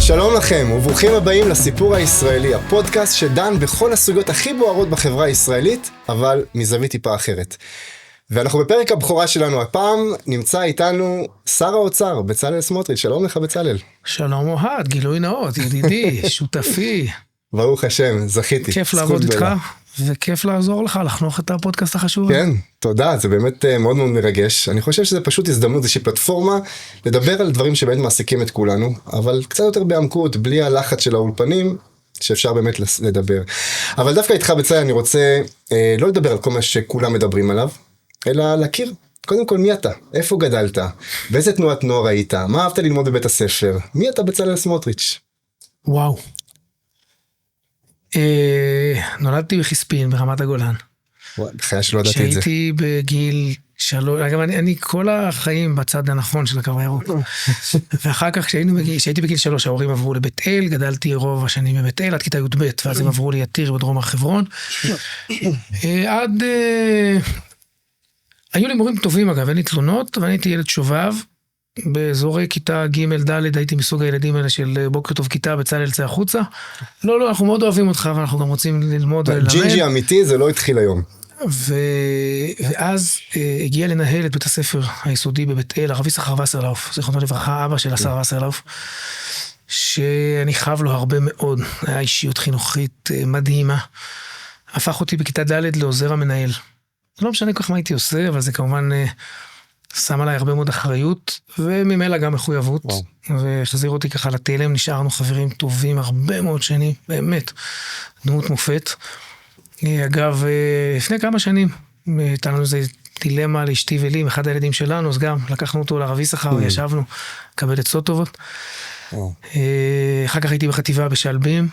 שלום לכם וברוכים הבאים לסיפור הישראלי, הפודקאסט שדן בכל הסוגיות הכי בוערות בחברה הישראלית, אבל מזווית טיפה אחרת. ואנחנו בפרק הבכורה שלנו הפעם, נמצא איתנו שר האוצר, בצלאל סמוטריץ'. שלום לך בצלאל. שלום אוהד, גילוי נאות, ידידי, שותפי. ברוך השם, זכיתי. כיף לעבוד איתך, וכיף לעזור לך לחנוך את הפודקאסט החשוב. כן, תודה, זה באמת מאוד מאוד מרגש. אני חושב שזה פשוט הזדמנות, איזושהי פלטפורמה, לדבר על דברים שבאמת מעסיקים את כולנו, אבל קצת יותר בעמקות, בלי הלחץ של האולפנים, שאפשר באמת לדבר. אבל דווקא איתך בצלאל, אני רוצה לא לדבר על כל מה שכולם מדברים עליו, אלא להכיר. קודם כל, מי אתה? איפה גדלת? באיזה תנועת נוער היית? מה אהבת ללמוד בבית הספר? מי אתה בצלאל סמוטריץ'? וואו. נולדתי בחיספין, ברמת הגולן. בחיי שלא ידעתי את זה. שהייתי בגיל 3, אגב, אני כל החיים בצד הנכון של הקו הירוק. ואחר כך, כשהייתי בגיל 3, ההורים עברו לבית אל, גדלתי רוב השנים בבית אל, עד כיתה י"ב, ואז הם עברו ליתיר בדרום הר חברון. היו לי מורים טובים אגב, אין לי תלונות, ואני הייתי ילד שובב, באזורי כיתה ג' ד' הייתי מסוג הילדים האלה של בוקר טוב כיתה, בצלאל צא החוצה. לא, אנחנו מאוד אוהבים אותך, ואנחנו גם רוצים ללמוד וללמד. ג'ינג'י אמיתי, זה לא התחיל היום. ואז הגיע לנהל את בית הספר היסודי בבית אל, הרב יששכר וסרלאוף, זיכרונו לברכה, אבא של השר וסרלאוף, שאני חייב לו הרבה מאוד, היה אישיות חינוכית מדהימה, הפך אותי בכיתה ד' לעוזר המנהל. לא משנה כל כך מה הייתי עושה, אבל זה כמובן שם עליי הרבה מאוד אחריות, וממילא גם מחויבות, והחזיר אותי ככה לתלם, נשארנו חברים טובים הרבה מאוד שנים, באמת, דמות מופת. אגב, לפני כמה שנים, הייתה לנו איזו דילמה לאשתי ולי, עם אחד הילדים שלנו, אז גם לקחנו אותו לרב יששכר, וישבנו, קבל עצות טובות. אחר כך הייתי בחטיבה בשלבים,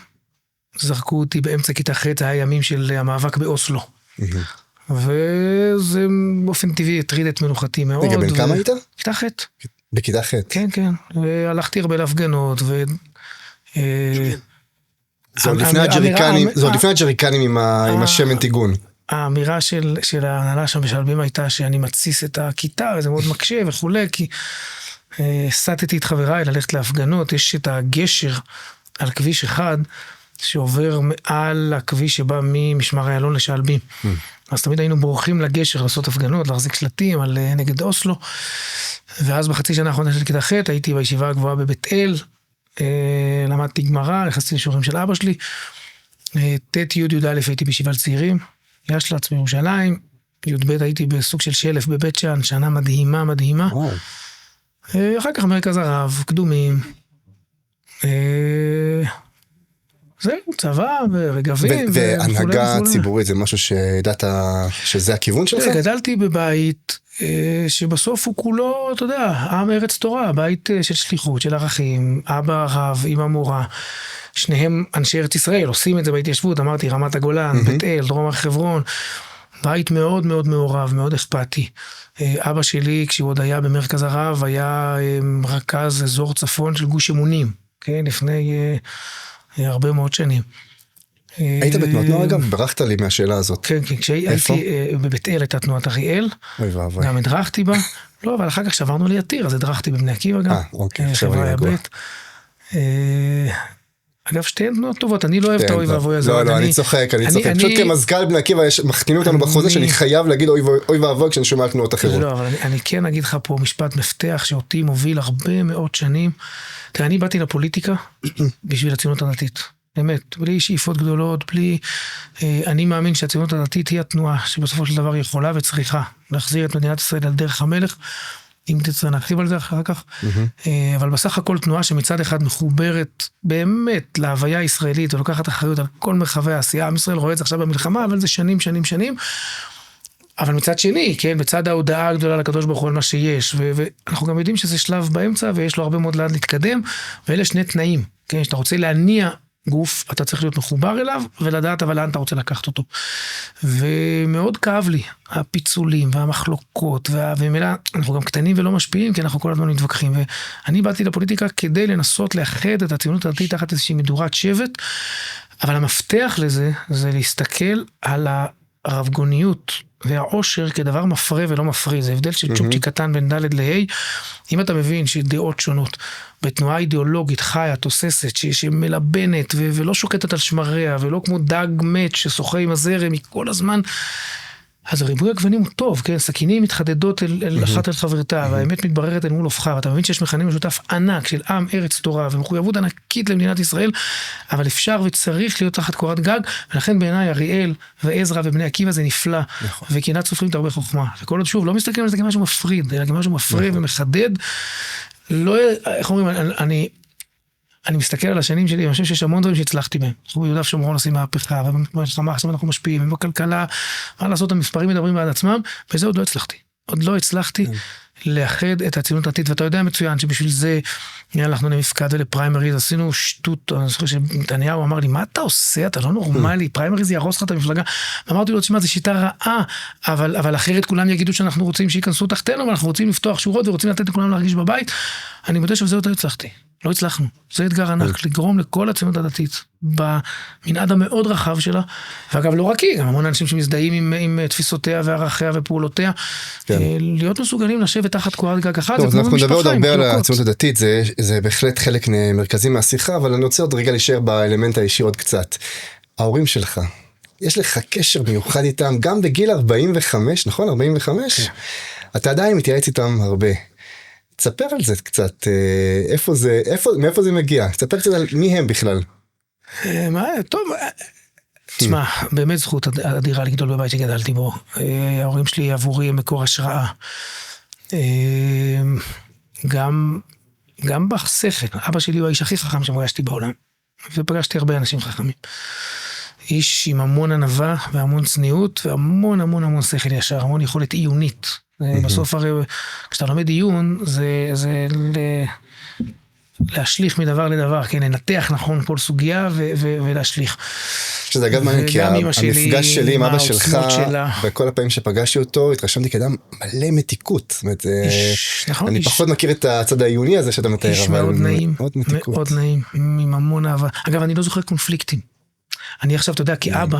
זרקו אותי באמצע כיתה ח', זה היה ימים של המאבק באוסלו. וזה באופן טבעי הטריד את מנוחתי מאוד. רגע, בן כמה היית? כיתה ח'. בכיתה ח'. כן, כן. והלכתי הרבה להפגנות, זה עוד לפני הג'ריקנים עם השמן טיגון. האמירה של ההנהלה שם בשלבים הייתה שאני מתסיס את הכיתה, וזה מאוד מקשה וכו', כי סטתי את חבריי ללכת להפגנות, יש את הגשר על כביש אחד, שעובר מעל הכביש שבא ממשמר איילון לשלבים. אז תמיד היינו בורחים לגשר לעשות הפגנות, להחזיק שלטים על נגד אוסלו, ואז בחצי שנה האחרונה של כיתה ח' הייתי בישיבה הגבוהה בבית אל, למדתי גמרא, נכנסתי לשיעורים של אבא שלי, ת' י' י' א' הייתי בישיבת צעירים, ישל"צ בירושלים, י"ב הייתי בסוג של שלף בבית שאן, שנה מדהימה. אחר כך מרכז הרב, קדומים, זהו, צבא ורגבים. והנהגה ציבורית זה משהו שידעת שזה הכיוון שלך? גדלתי בבית שבסוף הוא כולו, אתה יודע, עם ארץ תורה, בית של שליחות, של ערכים, אבא רב, אמא מורה, שניהם אנשי ארץ ישראל, עושים את זה בהתיישבות, אמרתי, רמת הגולן, בית אל, דרום הר חברון, בית מאוד מאוד מעורב, מאוד אכפתי. אבא שלי, כשהוא עוד היה במרכז הרב, היה רכז אזור צפון של גוש אמונים, כן, לפני הרבה מאוד שנים. היית בתנועת נוער אגב? ברחת לי מהשאלה הזאת. כן, כשהייתי בבית אל הייתה תנועת אריאל, גם הדרכתי בה, לא, אבל אחר כך שעברנו ליתיר, אז הדרכתי בבני עקיבא גם, חברה יבט. אגב, שתי תנועות טובות, אני לא אוהב את האוי ואבוי הזה. לא, אני צוחק, פשוט כמזכ"ל בני עקיבא, מחתינו אותנו בחוזה שאני חייב להגיד אוי ואבוי כשאני שומע תנועות אחרות. לא, אבל אני כן אגיד לך פה משפט מפתח שאותי מוביל הרבה מאוד שנים. תראה, אני באתי לפוליטיקה בשביל הציונות הדתית. באמת, בלי שאיפות גדולות, אני מאמין שהציונות הדתית היא התנועה שבסופו של דבר יכולה וצריכה להחזיר את מדינת ישראל על דרך המלך, אם תצטרך להרחיב על זה אחר כך, אבל בסך הכל תנועה שמצד אחד מחוברת באמת להוויה הישראלית, ולוקחת אחריות על כל מרחבי העשייה, עם ישראל רואה את זה עכשיו במלחמה, אבל זה שנים, אבל מצד שני, כן, בצד ההודעה הגדולה לקדוש ברוך הוא על מה שיש, ואנחנו גם יודעים שזה שלב באמצע, ויש לו הרבה מאוד לאן להתקדם, ואלה שני תנאים, כן, שאתה רוצה להניע גוף, אתה צריך להיות מחובר אליו, ולדעת אבל לאן אתה רוצה לקחת אותו. ומאוד כאב לי, הפיצולים והמחלוקות, ומילא, אנחנו גם קטנים ולא משפיעים, כי אנחנו כל הזמן מתווכחים, ואני באתי לפוליטיקה כדי לנסות לאחד את הציונות הדתית תחת איזושהי מדורת שבט, אבל המפתח לזה, זה להסתכל על הרבגוניות והעושר כדבר מפרה ולא מפריד, זה הבדל של צ'ופצ'י קטן בין ד' לה'. אם אתה מבין שדעות שונות, בתנועה אידיאולוגית חיה, תוססת, שמלבנת ולא שוקטת על שמריה, ולא כמו דג מת ששוחה עם הזרם מכל הזמן, אז ריבוי הגוונים הוא טוב, כן? סכינים מתחדדות אל אחת אל חברתה, והאמת מתבררת אל מול הופכה, ואתה מבין שיש מכנה משותף ענק של עם ארץ תורה, ומחויבות ענקית למדינת ישראל, אבל אפשר וצריך להיות תחת קורת גג, ולכן בעיניי אריאל ועזרא ובני עקיבא זה נפלא, וקנאת סופרים תרבה חוכמה, וכל עוד שוב, לא מסתכלים על זה כמשהו מפריד, אלא כמשהו מפריד ומחדד, לא, איך אומרים, אני מסתכל על השנים שלי, אני חושב שיש המון דברים שהצלחתי בהם. אנחנו ביהודה ושומרון עושים מהפכה, ובמלחמה עכשיו אנחנו משפיעים, ובכלכלה, מה לעשות, המספרים מדברים בעד עצמם, וזה עוד לא הצלחתי. עוד לא הצלחתי לאחד את הציונות הדתית, ואתה יודע מצוין שבשביל זה הלכנו למפקד ולפריימריז, עשינו שטות, אני זוכר שנתניהו אמר לי, מה אתה עושה? אתה לא נורמלי, פריימריז יהרוס לך את המפלגה. ואמרתי לו, תשמע, זו שיטה רעה, אבל אחרת כולם יגידו שאנחנו רוצים שייכנסו תחתנו, ואנחנו רוצים לפתוח שורות ורוצים לתת לכולם להרגיש בבית. אני מודה שבזה עוד לא הצלחתי. לא הצלחנו. זה אתגר ענק, לגרום לכל הציונות הדתית, במנעד המאוד רחב שלה, ואגב לא רק היא, גם המון אנשים שמזדהים עם תפיסותיה וערכיה ופעולותיה, להיות מסוגלים לשבת תחת קורת גג אחת, זה כמו במשפחה. אנחנו נדבר עוד הרבה על הציונות הדתית, זה בהחלט חלק מרכזי מהשיחה, אבל אני רוצה עוד רגע להישאר באלמנט האישי עוד קצת. ההורים שלך, יש לך קשר מיוחד איתם, גם בגיל 45, נכון? 45? אתה עדיין מתייעץ איתם הרבה. תספר על זה קצת, מאיפה זה מגיע? תספר קצת על מי הם בכלל. טוב, תשמע, באמת זכות אדירה לגדול בבית שגדלתי בו. ההורים שלי עבורי הם מקור השראה. גם בשכל. אבא שלי הוא האיש הכי חכם שפגשתי בעולם. ופגשתי הרבה אנשים חכמים. איש עם המון ענווה והמון צניעות והמון המון המון שכל ישר, המון יכולת עיונית. בסוף הרי, כשאתה לומד עיון, זה להשליך מדבר לדבר, כן, לנתח נכון כל סוגיה ולהשליך. שזה אגב מעניין, כי המפגש שלי עם אבא שלך, וכל הפעמים שפגשתי אותו, התרשמתי כאדם מלא מתיקות. זאת אומרת, אני פחות מכיר את הצד העיוני הזה שאתה מתאר, אבל מאוד נעים, מאוד נעים, עם המון אהבה. אגב, אני לא זוכר קונפליקטים. אני עכשיו, אתה יודע, כאבא,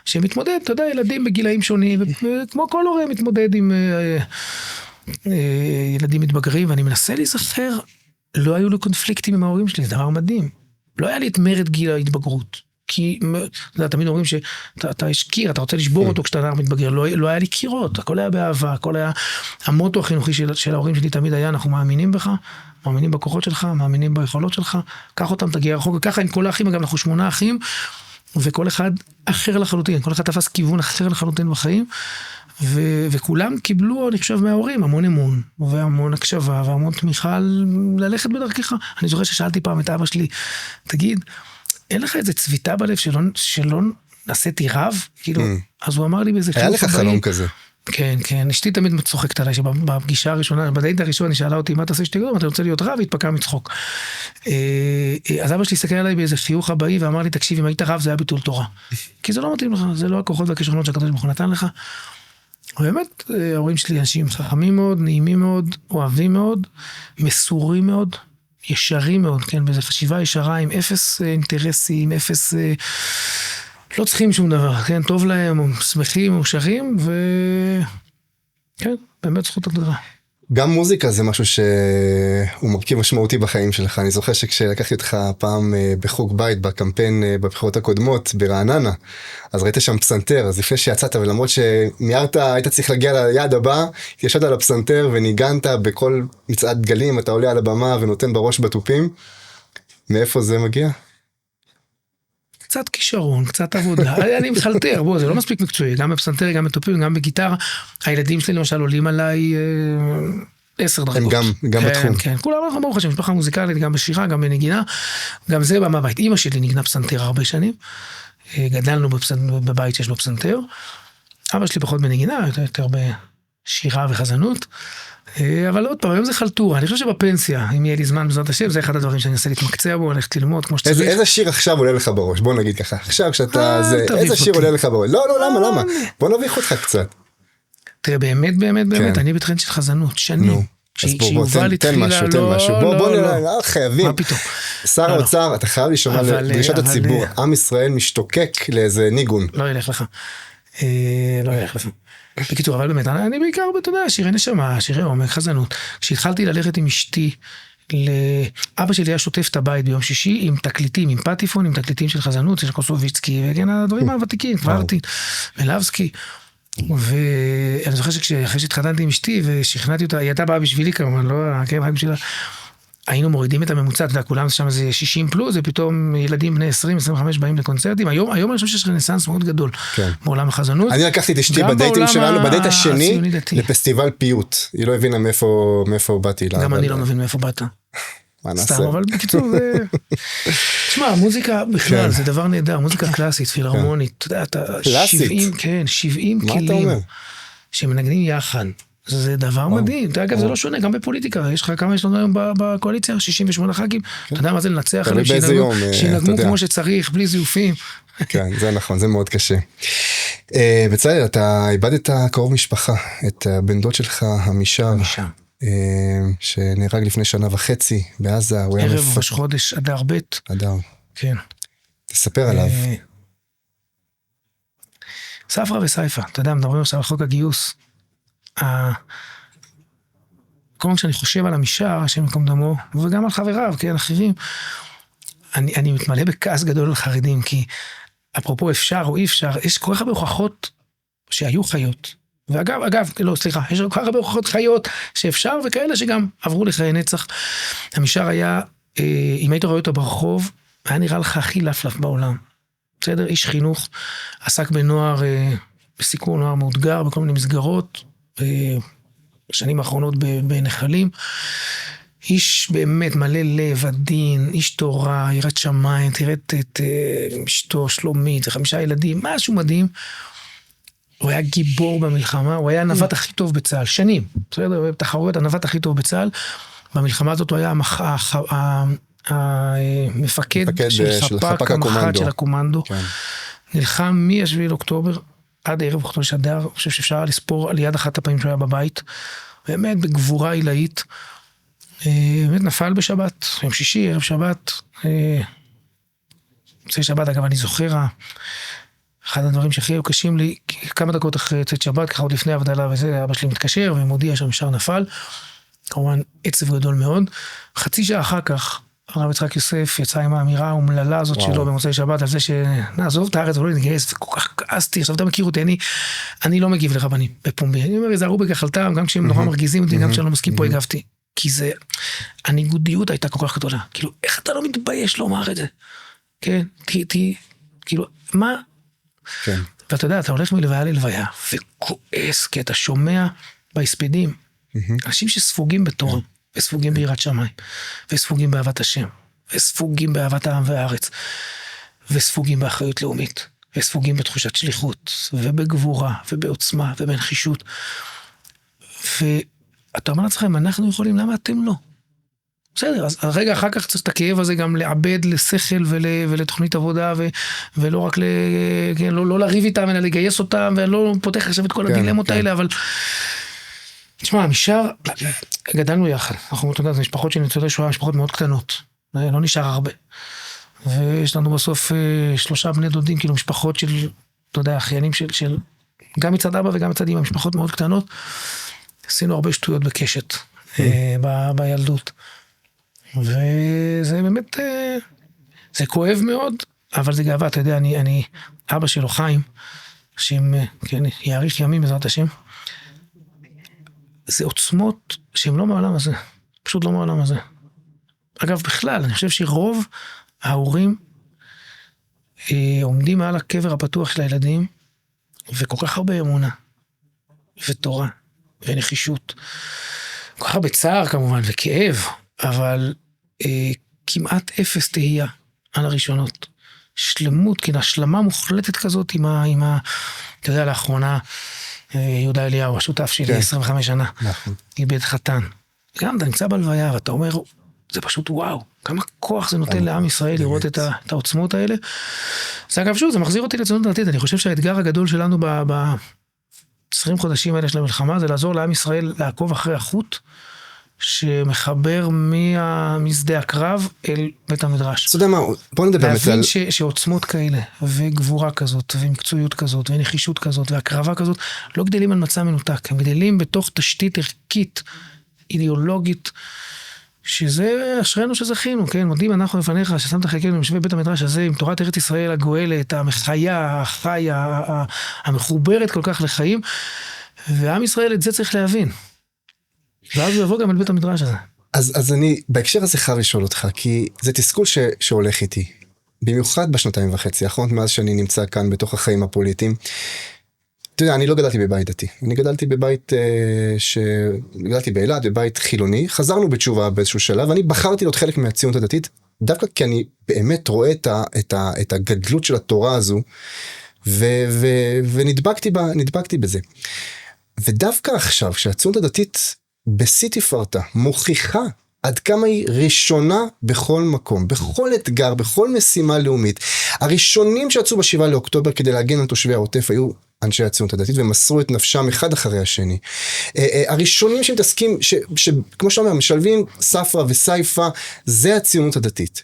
שמתמודד, אתה יודע, ילדים בגילאים שונים, וכמו כל הורה מתמודד עם ילדים מתבגרים, ואני מנסה להיזכר, לא היו לי קונפליקטים עם ההורים שלי, זה דבר מדהים. לא היה לי את מרד גיל ההתבגרות. כי, אתה יודע, תמיד אומרים שאתה יש קיר, אתה רוצה לשבור אותו כשאתה מתבגר, לא היה לי קירות, הכל היה באהבה, הכל היה, המוטו החינוכי של ההורים שלי תמיד היה, אנחנו מאמינים בך, מאמינים בכוחות שלך, מאמינים ביכולות שלך, קח אותם, תגיע רחוק, וככה עם כל האחים, אגב, אנחנו 8 אחים, וכל אחד אחר לחלוטין, כל אחד תפס כיוון אחר לחלוטין בחיים, וכולם קיבלו, אני חושב, מההורים, המון אמון, והמון הקשבה, והמון תמיכה ללכת בדרכך. אני זוכר ששאלתי פעם את אבא שלי, תגיד, אין לך איזה צביטה בלב שלא נעשיתי רב? כאילו, אז הוא אמר לי באיזה היה לך חלום כזה. כן, כן, אשתי תמיד מצוחקת עליי, שבפגישה הראשונה, בדייט הראשון, היא שאלה אותי, מה תעשה שתי גדול? אתה רוצה להיות רב? והתפקע מצחוק. אז אבא שלי הסתכל עליי באיזה חיוך הבאי, ואמר לי, תקשיב, אם היית רב, זה היה ביטול תורה. כי זה לא מתאים לך, זה לא הכוחות והכישרונות שהקדוש ברוך הוא נתן לך. ובאמת, ההורים שלי אנשים חכמים מאוד, נעימים מאוד, אוהבים מאוד, מסורים מאוד, ישרים מאוד, כן, באיזו חשיבה ישרה, עם אפס אינטרסים, אפס... לא צריכים שום דבר, כן, טוב להם, שמחים, מאושרים, כן, באמת זכות אדירה. גם מוזיקה זה משהו שהוא מרכיב משמעותי בחיים שלך. אני זוכר שכשלקחתי אותך פעם בחוג בית, בקמפיין, בבחירות הקודמות, ברעננה, אז ראית שם פסנתר, אז לפני שיצאת, ולמרות שמיירת, היית צריך להגיע ליעד הבא, התיישבת על הפסנתר וניגנת בכל מצעד דגלים, אתה עולה על הבמה ונותן בראש בטופים. מאיפה זה מגיע? קצת כישרון, קצת עבודה, אני מחלטר, בוא, זה לא מספיק מקצועי, גם בפסנתר, גם בטופים, גם בגיטרה, הילדים שלי למשל עולים עליי 10 דרגות. הם גם בתחום. כן, כולם אנחנו ברוך השם, משפחה מוזיקלית, גם בשירה, גם בנגינה, גם זה מהבית. אמא שלי נגנה פסנתר הרבה שנים, גדלנו בבית שיש לו פסנתר, אבא שלי פחות בנגינה, יותר בשירה וחזנות, אבל עוד פעם, היום זה חלטורה, אני חושב שבפנסיה, אם יהיה לי זמן בעזרת השם, זה אחד הדברים שאני אנסה להתמקצע בו, ללכת ללמוד כמו שצריך. איזה שיר עכשיו עולה לך בראש? בוא נגיד ככה, עכשיו כשאתה, איזה שיר עולה לך בראש? לא, למה? בוא נביך אותך קצת. תראה, באמת, אני בתכן של חזנות, שנים. אז בוא, תן משהו, בוא נראה, חייבים. מה פתאום? שר האוצר, אתה חייב לשמוע לדרישת הציבור, עם ישראל משתוקק לאיזה ניגון. לא ילך לך. לא ילך לפעמים. בקיצור, אבל באמת, אני בעיקר, אתה יודע, שירי נשמה, שירי עומק, חזנות. כשהתחלתי ללכת עם אשתי, אבא שלי היה שוטף את הבית ביום שישי עם תקליטים, עם פטיפון, עם תקליטים של חזנות, של קוסוביצקי, וכן, הדברים הוותיקים, קוורטין, מלבסקי. ואני זוכר שאחרי שהתחתנתי עם אשתי ושכנעתי אותה, היא הייתה באה בשבילי כמובן, לא רק בשבילה, היינו מורידים את הממוצע, אתה יודע, כולם שם זה 60 פלוס, ופתאום ילדים בני 20-25 באים לקונצרטים, היום אני חושב שיש רנסנס מאוד גדול, בעולם החזנות. אני לקחתי את אשתי בדייטים שלנו, בדייט השני, לפסטיבל פיוט, היא לא הבינה מאיפה באתי לה. גם אני לא מבין מאיפה באת. סתם, אבל בקיצור, תשמע, מוזיקה בכלל, זה דבר נהדר, מוזיקה קלאסית, פילהרמונית, אתה יודע, 70 כלים שמנגנים יחד. זה דבר מדהים, אגב זה לא שונה, גם בפוליטיקה, יש לך כמה יש לנו היום בקואליציה, 68 ח"כים, אתה יודע מה זה לנצח עליהם, שינגמו כמו שצריך, בלי זיופים. כן, זה נכון, זה מאוד קשה. בצלאל, אתה איבדת קרוב משפחה, את הבן דוד שלך, עמישר, שנהרג לפני 1.5 שנה בעזה. ערב ראש חודש, אדר ב'. אדר. כן. תספר עליו. ספרא וסייפא, אתה יודע, מדברים עכשיו על חוק הגיוס. כל פעם שאני חושב על עמישר, השם יקום דמו, וגם על חבריו, כן, אחרים, אני מתמלא בכעס גדול על חרדים, כי אפרופו אפשר או אי אפשר, יש כל כך הרבה הוכחות שהיו חיות. ואגב, לא, סליחה, יש כל כך הרבה הוכחות חיות שאפשר, וכאלה שגם עברו לחיי נצח. עמישר היה, אם היית רואה אותו ברחוב, היה נראה לך הכי לפלף בעולם. בסדר? איש חינוך, עסק בנוער, בסיכון, נוער מאותגר, בכל מיני מסגרות, בשנים האחרונות בנחלים, איש באמת מלא לב, עדין, איש תורה, יראת שמיים, תראה את אשתו שלומית, 5 ילדים, משהו מדהים. הוא היה גיבור במלחמה, הוא היה הנווט הכי טוב בצה"ל, שנים, בסדר? תחרויות, הנווט הכי טוב בצה"ל, במלחמה הזאת הוא היה המפקד של חפ"ק, המח"ט של הקומנדו, נלחם מ-7 לאוקטובר, עד ערב חודש אדר, אני חושב שאפשר לספור על יד אחת הפעמים שהוא היה בבית, באמת בגבורה עילאית, באמת נפל בשבת, יום שישי, ערב שבת, מוצאי שבת, אגב אני זוכר, אחד הדברים שהכי היו קשים לי, כמה דקות אחרי צאת שבת, ככה עוד לפני הבדלה וזה, אבא שלי מתקשר ומודיע שעמישר נפל, כמובן עצב גדול מאוד, חצי שעה אחר כך, הרב יצחק יוסף יצא עם האמירה האומללה הזאת שלו במוצאי שבת, על זה שנעזוב את הארץ ולא נתגייס, וכל כך כעסתי, עכשיו אתה מכיר אותי, אני לא מגיב לרבנים בפומבי, אני אומר, יזהרו בגחלתם, גם כשהם נורא מרגיזים אותי, גם כשאני לא מסכים פה הגבתי, כי זה, הניגודיות הייתה כל כך גדולה, כאילו, איך אתה לא מתבייש לומר את זה? כן, כאילו, מה? כן. ואתה יודע, אתה הולך מלוויה ללוויה, וכועס, כי אתה שומע בהספדים, אנשים שספוגים בתורה, וספוגים ביראת שמיים, וספוגים באהבת השם, וספוגים באהבת העם והארץ, וספוגים באחריות לאומית, וספוגים בתחושת שליחות, ובגבורה, ובעוצמה, ובנחישות. ואתה אומר לעצמכם, אנחנו יכולים, למה אתם לא? בסדר, אז רגע אחר כך צריך את הכאב הזה גם לעבד לשכל ולתוכנית עבודה, ולא רק לא לריב איתם, אלא לגייס אותם, ואני לא פותח עכשיו את כל הדילמות האלה, אבל תשמע, עמישר, גדלנו יחד, אנחנו יודעים, זה משפחות של ניצולי שואה, משפחות מאוד קטנות, לא נשאר הרבה, ויש לנו בסוף 3 בני דודים, כאילו משפחות של, אתה יודע, אחיינים של, גם מצד אבא וגם מצד אמא, משפחות מאוד קטנות, עשינו הרבה שטויות בקשת, בילדות, וזה באמת, זה כואב מאוד, אבל זה גאווה, אתה יודע, אני אבא שלו חיים, שאם, כן, יאריך ימים בעזרת השם, זה עוצמות שהן לא מעולם הזה, פשוט לא מעולם הזה. אגב, בכלל, אני חושב שרוב ההורים עומדים מעל הקבר הפתוח של הילדים, וכל כך הרבה אמונה, ותורה, ונחישות, כל כך הרבה צער כמובן, וכאב, אבל כמעט אפס תהייה על הראשונות. שלמות, כן, השלמה מוחלטת כזאת עם אתה יודע, לאחרונה, יהודה אליהו, השותף שלי, 25 שנה, איבד חתן. גם אתה נמצא בלוויה, ואתה אומר, זה פשוט וואו, כמה כוח זה נותן לעם ישראל לראות את העוצמות האלה. זה אגב שוב, זה מחזיר אותי לציונות דתית, אני חושב שהאתגר הגדול שלנו ב-20 חודשים האלה של המלחמה, זה לעזור לעם ישראל לעקוב אחרי החוט, שמחבר משדה הקרב אל בית המדרש. אתה יודע מה, בוא נדבר באמת על... להבין שעוצמות כאלה, וגבורה כזאת, ומקצועיות כזאת, ונחישות כזאת, והקרבה כזאת, לא גדלים על מצע מנותק, הם גדלים בתוך תשתית ערכית, אידיאולוגית, שזה אשרנו שזכינו, כן, מודים אנחנו לפניך, ששמת חלקנו במשבי בית המדרש הזה, עם תורת ארץ ישראל הגואלת, המחיה, החיה, המחוברת כל כך לחיים, ועם ישראל את זה צריך להבין. ואז הוא יבוא גם על בית המדרש הזה. אז אני בהקשר הזה חייב לשאול אותך, כי זה תסכול שהולך איתי, במיוחד בשנתיים וחצי האחרונות, מאז שאני נמצא כאן בתוך החיים הפוליטיים. אתה יודע, אני לא גדלתי בבית דתי, אני גדלתי בבית גדלתי באילת, בבית חילוני, חזרנו בתשובה באיזשהו שלב, ואני בחרתי להיות חלק מהציונות הדתית, דווקא כי אני באמת רואה את הגדלות של התורה הזו, ונדבקתי בזה. ודווקא עכשיו, כשהציונות הדתית בשיא תפארתה, מוכיחה עד כמה היא ראשונה בכל מקום, בכל אתגר, בכל משימה לאומית. הראשונים שיצאו ב7 לאוקטובר כדי להגן על תושבי העוטף היו אנשי הציונות הדתית, ומסרו את נפשם אחד אחרי השני. הראשונים שמתעסקים, כמו שאתה אומר, משלבים ספרה וסייפה, זה הציונות הדתית.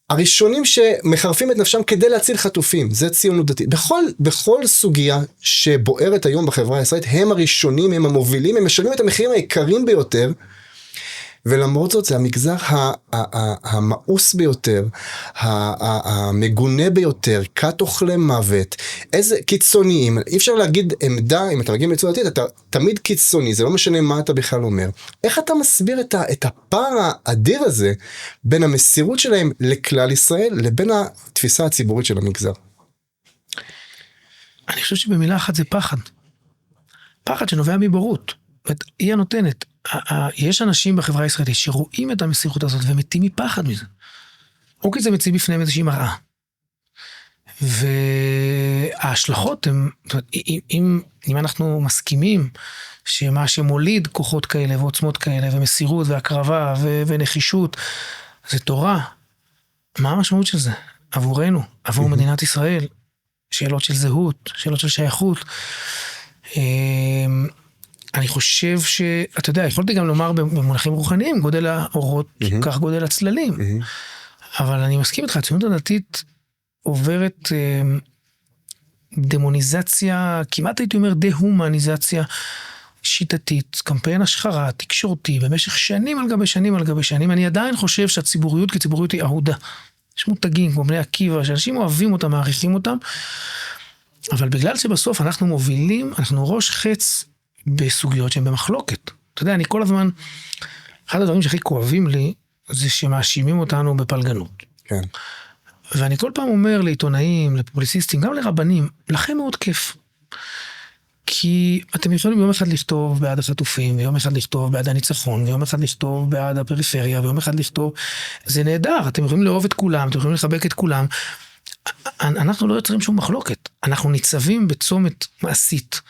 הראשונים שמחרפים את נפשם כדי להציל חטופים, זה ציונות דתית. בכל סוגיה שבוערת היום בחברה הישראלית, הם הראשונים, הם המובילים, הם משלמים את המחירים העיקריים ביותר, ולמרות זאת זה המגזר המאוס ביותר, המגונה ביותר, כת אוכלי מוות, איזה קיצוניים, אי אפשר להגיד עמדה, אם אתה מגיע לציונות דתית, אתה תמיד קיצוני, זה לא משנה מה אתה בכלל אומר. איך אתה מסביר את הפער האדיר הזה, בין המסירות שלהם לכלל ישראל, לבין התפיסה הציבורית של המגזר? אני חושב שבמילה אחת זה פחד. פחד שנובע מבורות. היא הנותנת. יש אנשים בחברה הישראלית שרואים את המסירות הזאת ומתים מפחד מזה. או כי זה מציב בפניהם איזושהי מראה. וההשלכות הן, אם אנחנו מסכימים שמה שמוליד כוחות כאלה ועוצמות כאלה ומסירות והקרבה ונחישות זה תורה, מה המשמעות של זה? עבורנו, עבור מדינת ישראל, שאלות של זהות, שאלות של שייכות. אני חושב שאתה יודע, יכולתי גם לומר במונחים רוחניים, גודל האורות, כך גודל הצללים. אבל אני מסכים איתך, הציונות הדתית עוברת דמוניזציה, כמעט הייתי אומר דה-הומניזציה שיטתית, קמפיין השחרה, תקשורתי, במשך שנים על גבי שנים על גבי שנים. אני עדיין חושב שהציבוריות כציבוריות היא אהודה. יש מותגים כמו בני עקיבא, שאנשים אוהבים אותם, מעריכים אותם, אבל בגלל שבסוף אנחנו מובילים, אנחנו ראש חץ בסוגיות שהן במחלוקת. אתה יודע, אני כל הזמן, אחד הדברים שהכי כואבים לי, זה שמאשימים אותנו בפלגנות. כן. ואני כל פעם אומר לעיתונאים, לפובליציסטים, גם לרבנים, לכם מאוד כיף. כי אתם יכולים יום אחד לכתוב בעד החטופים, ויום אחד לכתוב בעד הניצחון, ויום אחד לכתוב בעד הפריפריה, ויום אחד לכתוב, זה נהדר, אתם יכולים לאהוב את כולם, אתם יכולים לחבק את כולם. אנחנו לא יוצרים שום מחלוקת. אנחנו ניצבים בצומת מעשית,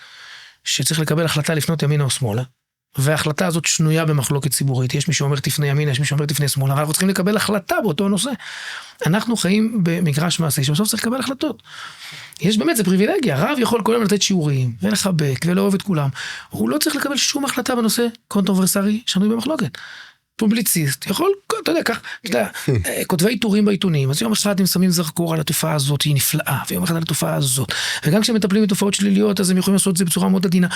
שצריך לקבל החלטה לפנות ימינה או שמאלה, וההחלטה הזאת שנויה במחלוקת ציבורית. יש מי שאומר תפנה ימינה, יש מי שאומר תפנה שמאלה, אבל אנחנו צריכים לקבל החלטה באותו נושא. אנחנו חיים במגרש מעשי, שבסוף צריך לקבל החלטות. יש באמת, זה פריבילגיה, רב יכול כל יום לתת שיעורים, ולחבק, ולאהוב את כולם. הוא לא צריך לקבל שום החלטה בנושא קונטרוברסרי, שנוי במחלוקת. פובליציסט, יכול, אתה יודע, כך, אתה יודע, כותבי עיטורים בעיתונים, אז יום אחד הם שמים זרקור על התופעה הזאת, היא נפלאה, ויום אחד על התופעה הזאת. וגם כשהם מטפלים בתופעות שליליות, אז הם יכולים לעשות את זה בצורה מאוד עדינה.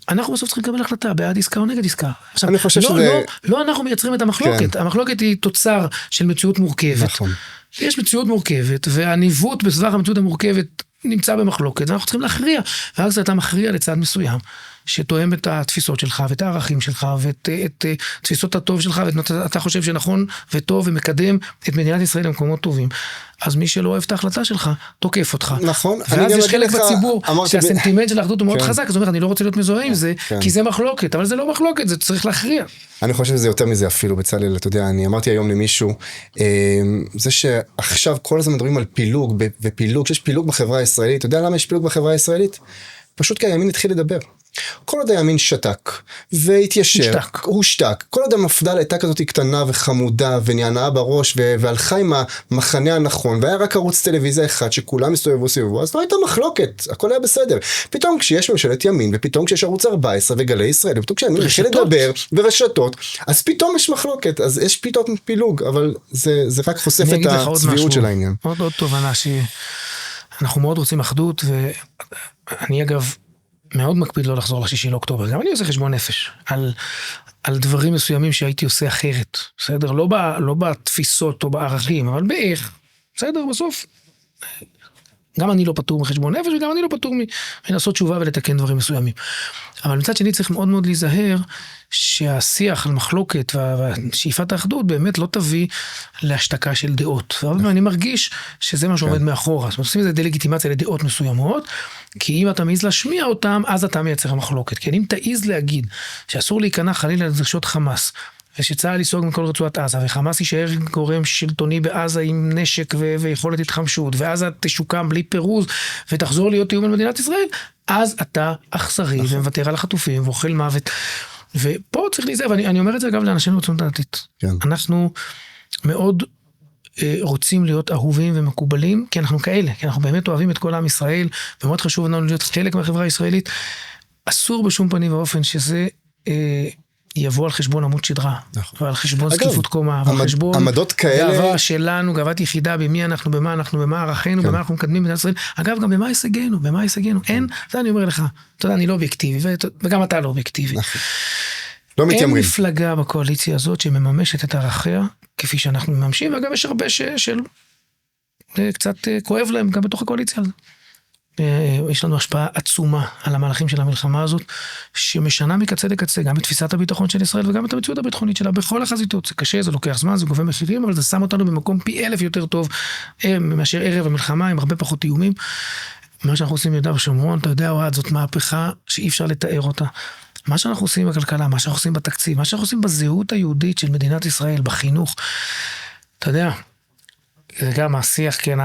אנחנו בסוף צריכים לקבל החלטה, בעד עסקה או נגד עסקה. עכשיו, אני חושב שזה... לא אנחנו מייצרים את המחלוקת, המחלוקת היא תוצר של מציאות מורכבת. נכון. יש מציאות מורכבת, והניווט בסביבת המציאות המורכבת נמצא במחלוקת, ואנחנו צריכים להכריע, ואז אתה מכריע לצד מסוים, שתואם את התפיסות שלך, ואת הערכים שלך, ואת תפיסות הטוב שלך, ואתה חושב שנכון וטוב, ומקדם את מדינת ישראל למקומות טובים. אז מי שלא אוהב את ההחלטה שלך, תוקף אותך. נכון. ואז יש חלק בציבור, שהסנטימנט של האחדות הוא מאוד חזק, זאת אומרת, אני לא רוצה להיות מזוהה עם זה, כי זה מחלוקת, אבל זה לא מחלוקת, זה צריך להכריע. אני חושב שזה יותר מזה אפילו, בצלאל, אתה יודע, אני אמרתי היום למישהו, זה שעכשיו כל הזמן מדברים על פילוג, ופילוג, שיש פילוג בחברה הישראלית, אתה יודע למה יש פילוג בחברה הישראלית? פשוט כי הימין התחיל לדבר. כל עוד הימין שתק, והתיישר, הוא שתק. כל עוד המפד"ל הייתה כזאת קטנה וחמודה, ונענעה בראש, והלכה עם המחנה הנכון, והיה רק ערוץ טלוויזיה אחד, שכולם הסתובבו סביבו, אז לא הייתה מחלוקת, הכל היה בסדר. פתאום כשיש ממשלת ימין, ופתאום כשיש ערוץ 14 וגלי ישראל, ופתאום כשאני מתחיל לדבר, ורשתות, אז פתאום יש מחלוקת, אז יש פתאום פילוג, אבל זה רק חושף את הצביעות של העניין. עוד תובנה שאנחנו מאוד רוצים אחדות, ואני אגב מאוד מקפיד לא לחזור ל6 לאוקטובר, גם אני עושה חשבון נפש, על דברים מסוימים שהייתי עושה אחרת, בסדר? לא בתפיסות או בערכים, אבל באיך, בסדר? בסוף, גם אני לא פטור מחשבון נפש, וגם אני לא פטור מלעשות תשובה ולתקן דברים מסוימים. אבל מצד שני צריך מאוד מאוד להיזהר, שהשיח על מחלוקת ושאיפת האחדות באמת לא תביא להשתקה של דעות. ואני מרגיש שזה מה שעומד מאחורה. זאת אומרת, עושים איזה דה-לגיטימציה לדעות מסוימות, כי אם אתה מעיז להשמיע אותם, אז אתה מייצר המחלוקת. כי אם תעיז להגיד שאסור להיכנע חלילה לדרישות חמאס, ושצה"ל ייסוג מכל רצועת עזה, וחמאס יישאר גורם שלטוני בעזה עם נשק ויכולת התחמשות, ועזה תשוקם בלי פירוז, ותחזור להיות איום על מדינת ישראל, אז אתה אכזרי ומוותר על החטופים ואוכל מוות. ופה צריך להיזהר, ואני אומר את זה גם לאנשים בציונות הדתית. אנחנו מאוד רוצים להיות אהובים ומקובלים, כי אנחנו כאלה, כי אנחנו באמת אוהבים את כל עם ישראל, ומאוד חשוב לנו להיות חלק מהחברה הישראלית. אסור בשום פנים ואופן שזה יבוא על חשבון עמוד שדרה, ועל חשבון זקיפות קומה, ועל חשבון גאווה שלנו, גאוות יחידה, במי אנחנו, במה אנחנו, במה ערכינו, במה אנחנו מקדמים במדינת ישראל, אגב, גם במה הישגנו, אין, זה אני אומר לך, אתה יודע, אני לא אובייקטיבי, וגם אתה לא אובייקטיבי. אין מפלגה בקואליציה הזאת שמממשת את ערכיה, כפי שאנחנו מממשים, ואגב, יש הרבה של קצת כואב להם גם בתוך הקואליציה הזאת. יש לנו השפעה עצומה על המהלכים של המלחמה הזאת, שמשנה מקצה לקצה, גם בתפיסת הביטחון של ישראל, וגם את המציאות הביטחונית שלה, בכל החזיתות. זה קשה, זה לוקח זמן, זה גובה מחירים, אבל זה שם אותנו במקום פי 1000 יותר טוב, מאשר ערב המלחמה, עם הרבה פחות איומים. מה שאנחנו עושים ביהודה ושומרון, אתה יודע, אוהד, זאת מהפכה שאי אפשר לתאר אותה. מה שאנחנו עושים בכלכלה, מה שאנחנו עושים בתקציב, מה שאנחנו עושים בזהות היהודית של מדינת ישראל, בחינוך, אתה יודע, זה גם השיח, כן,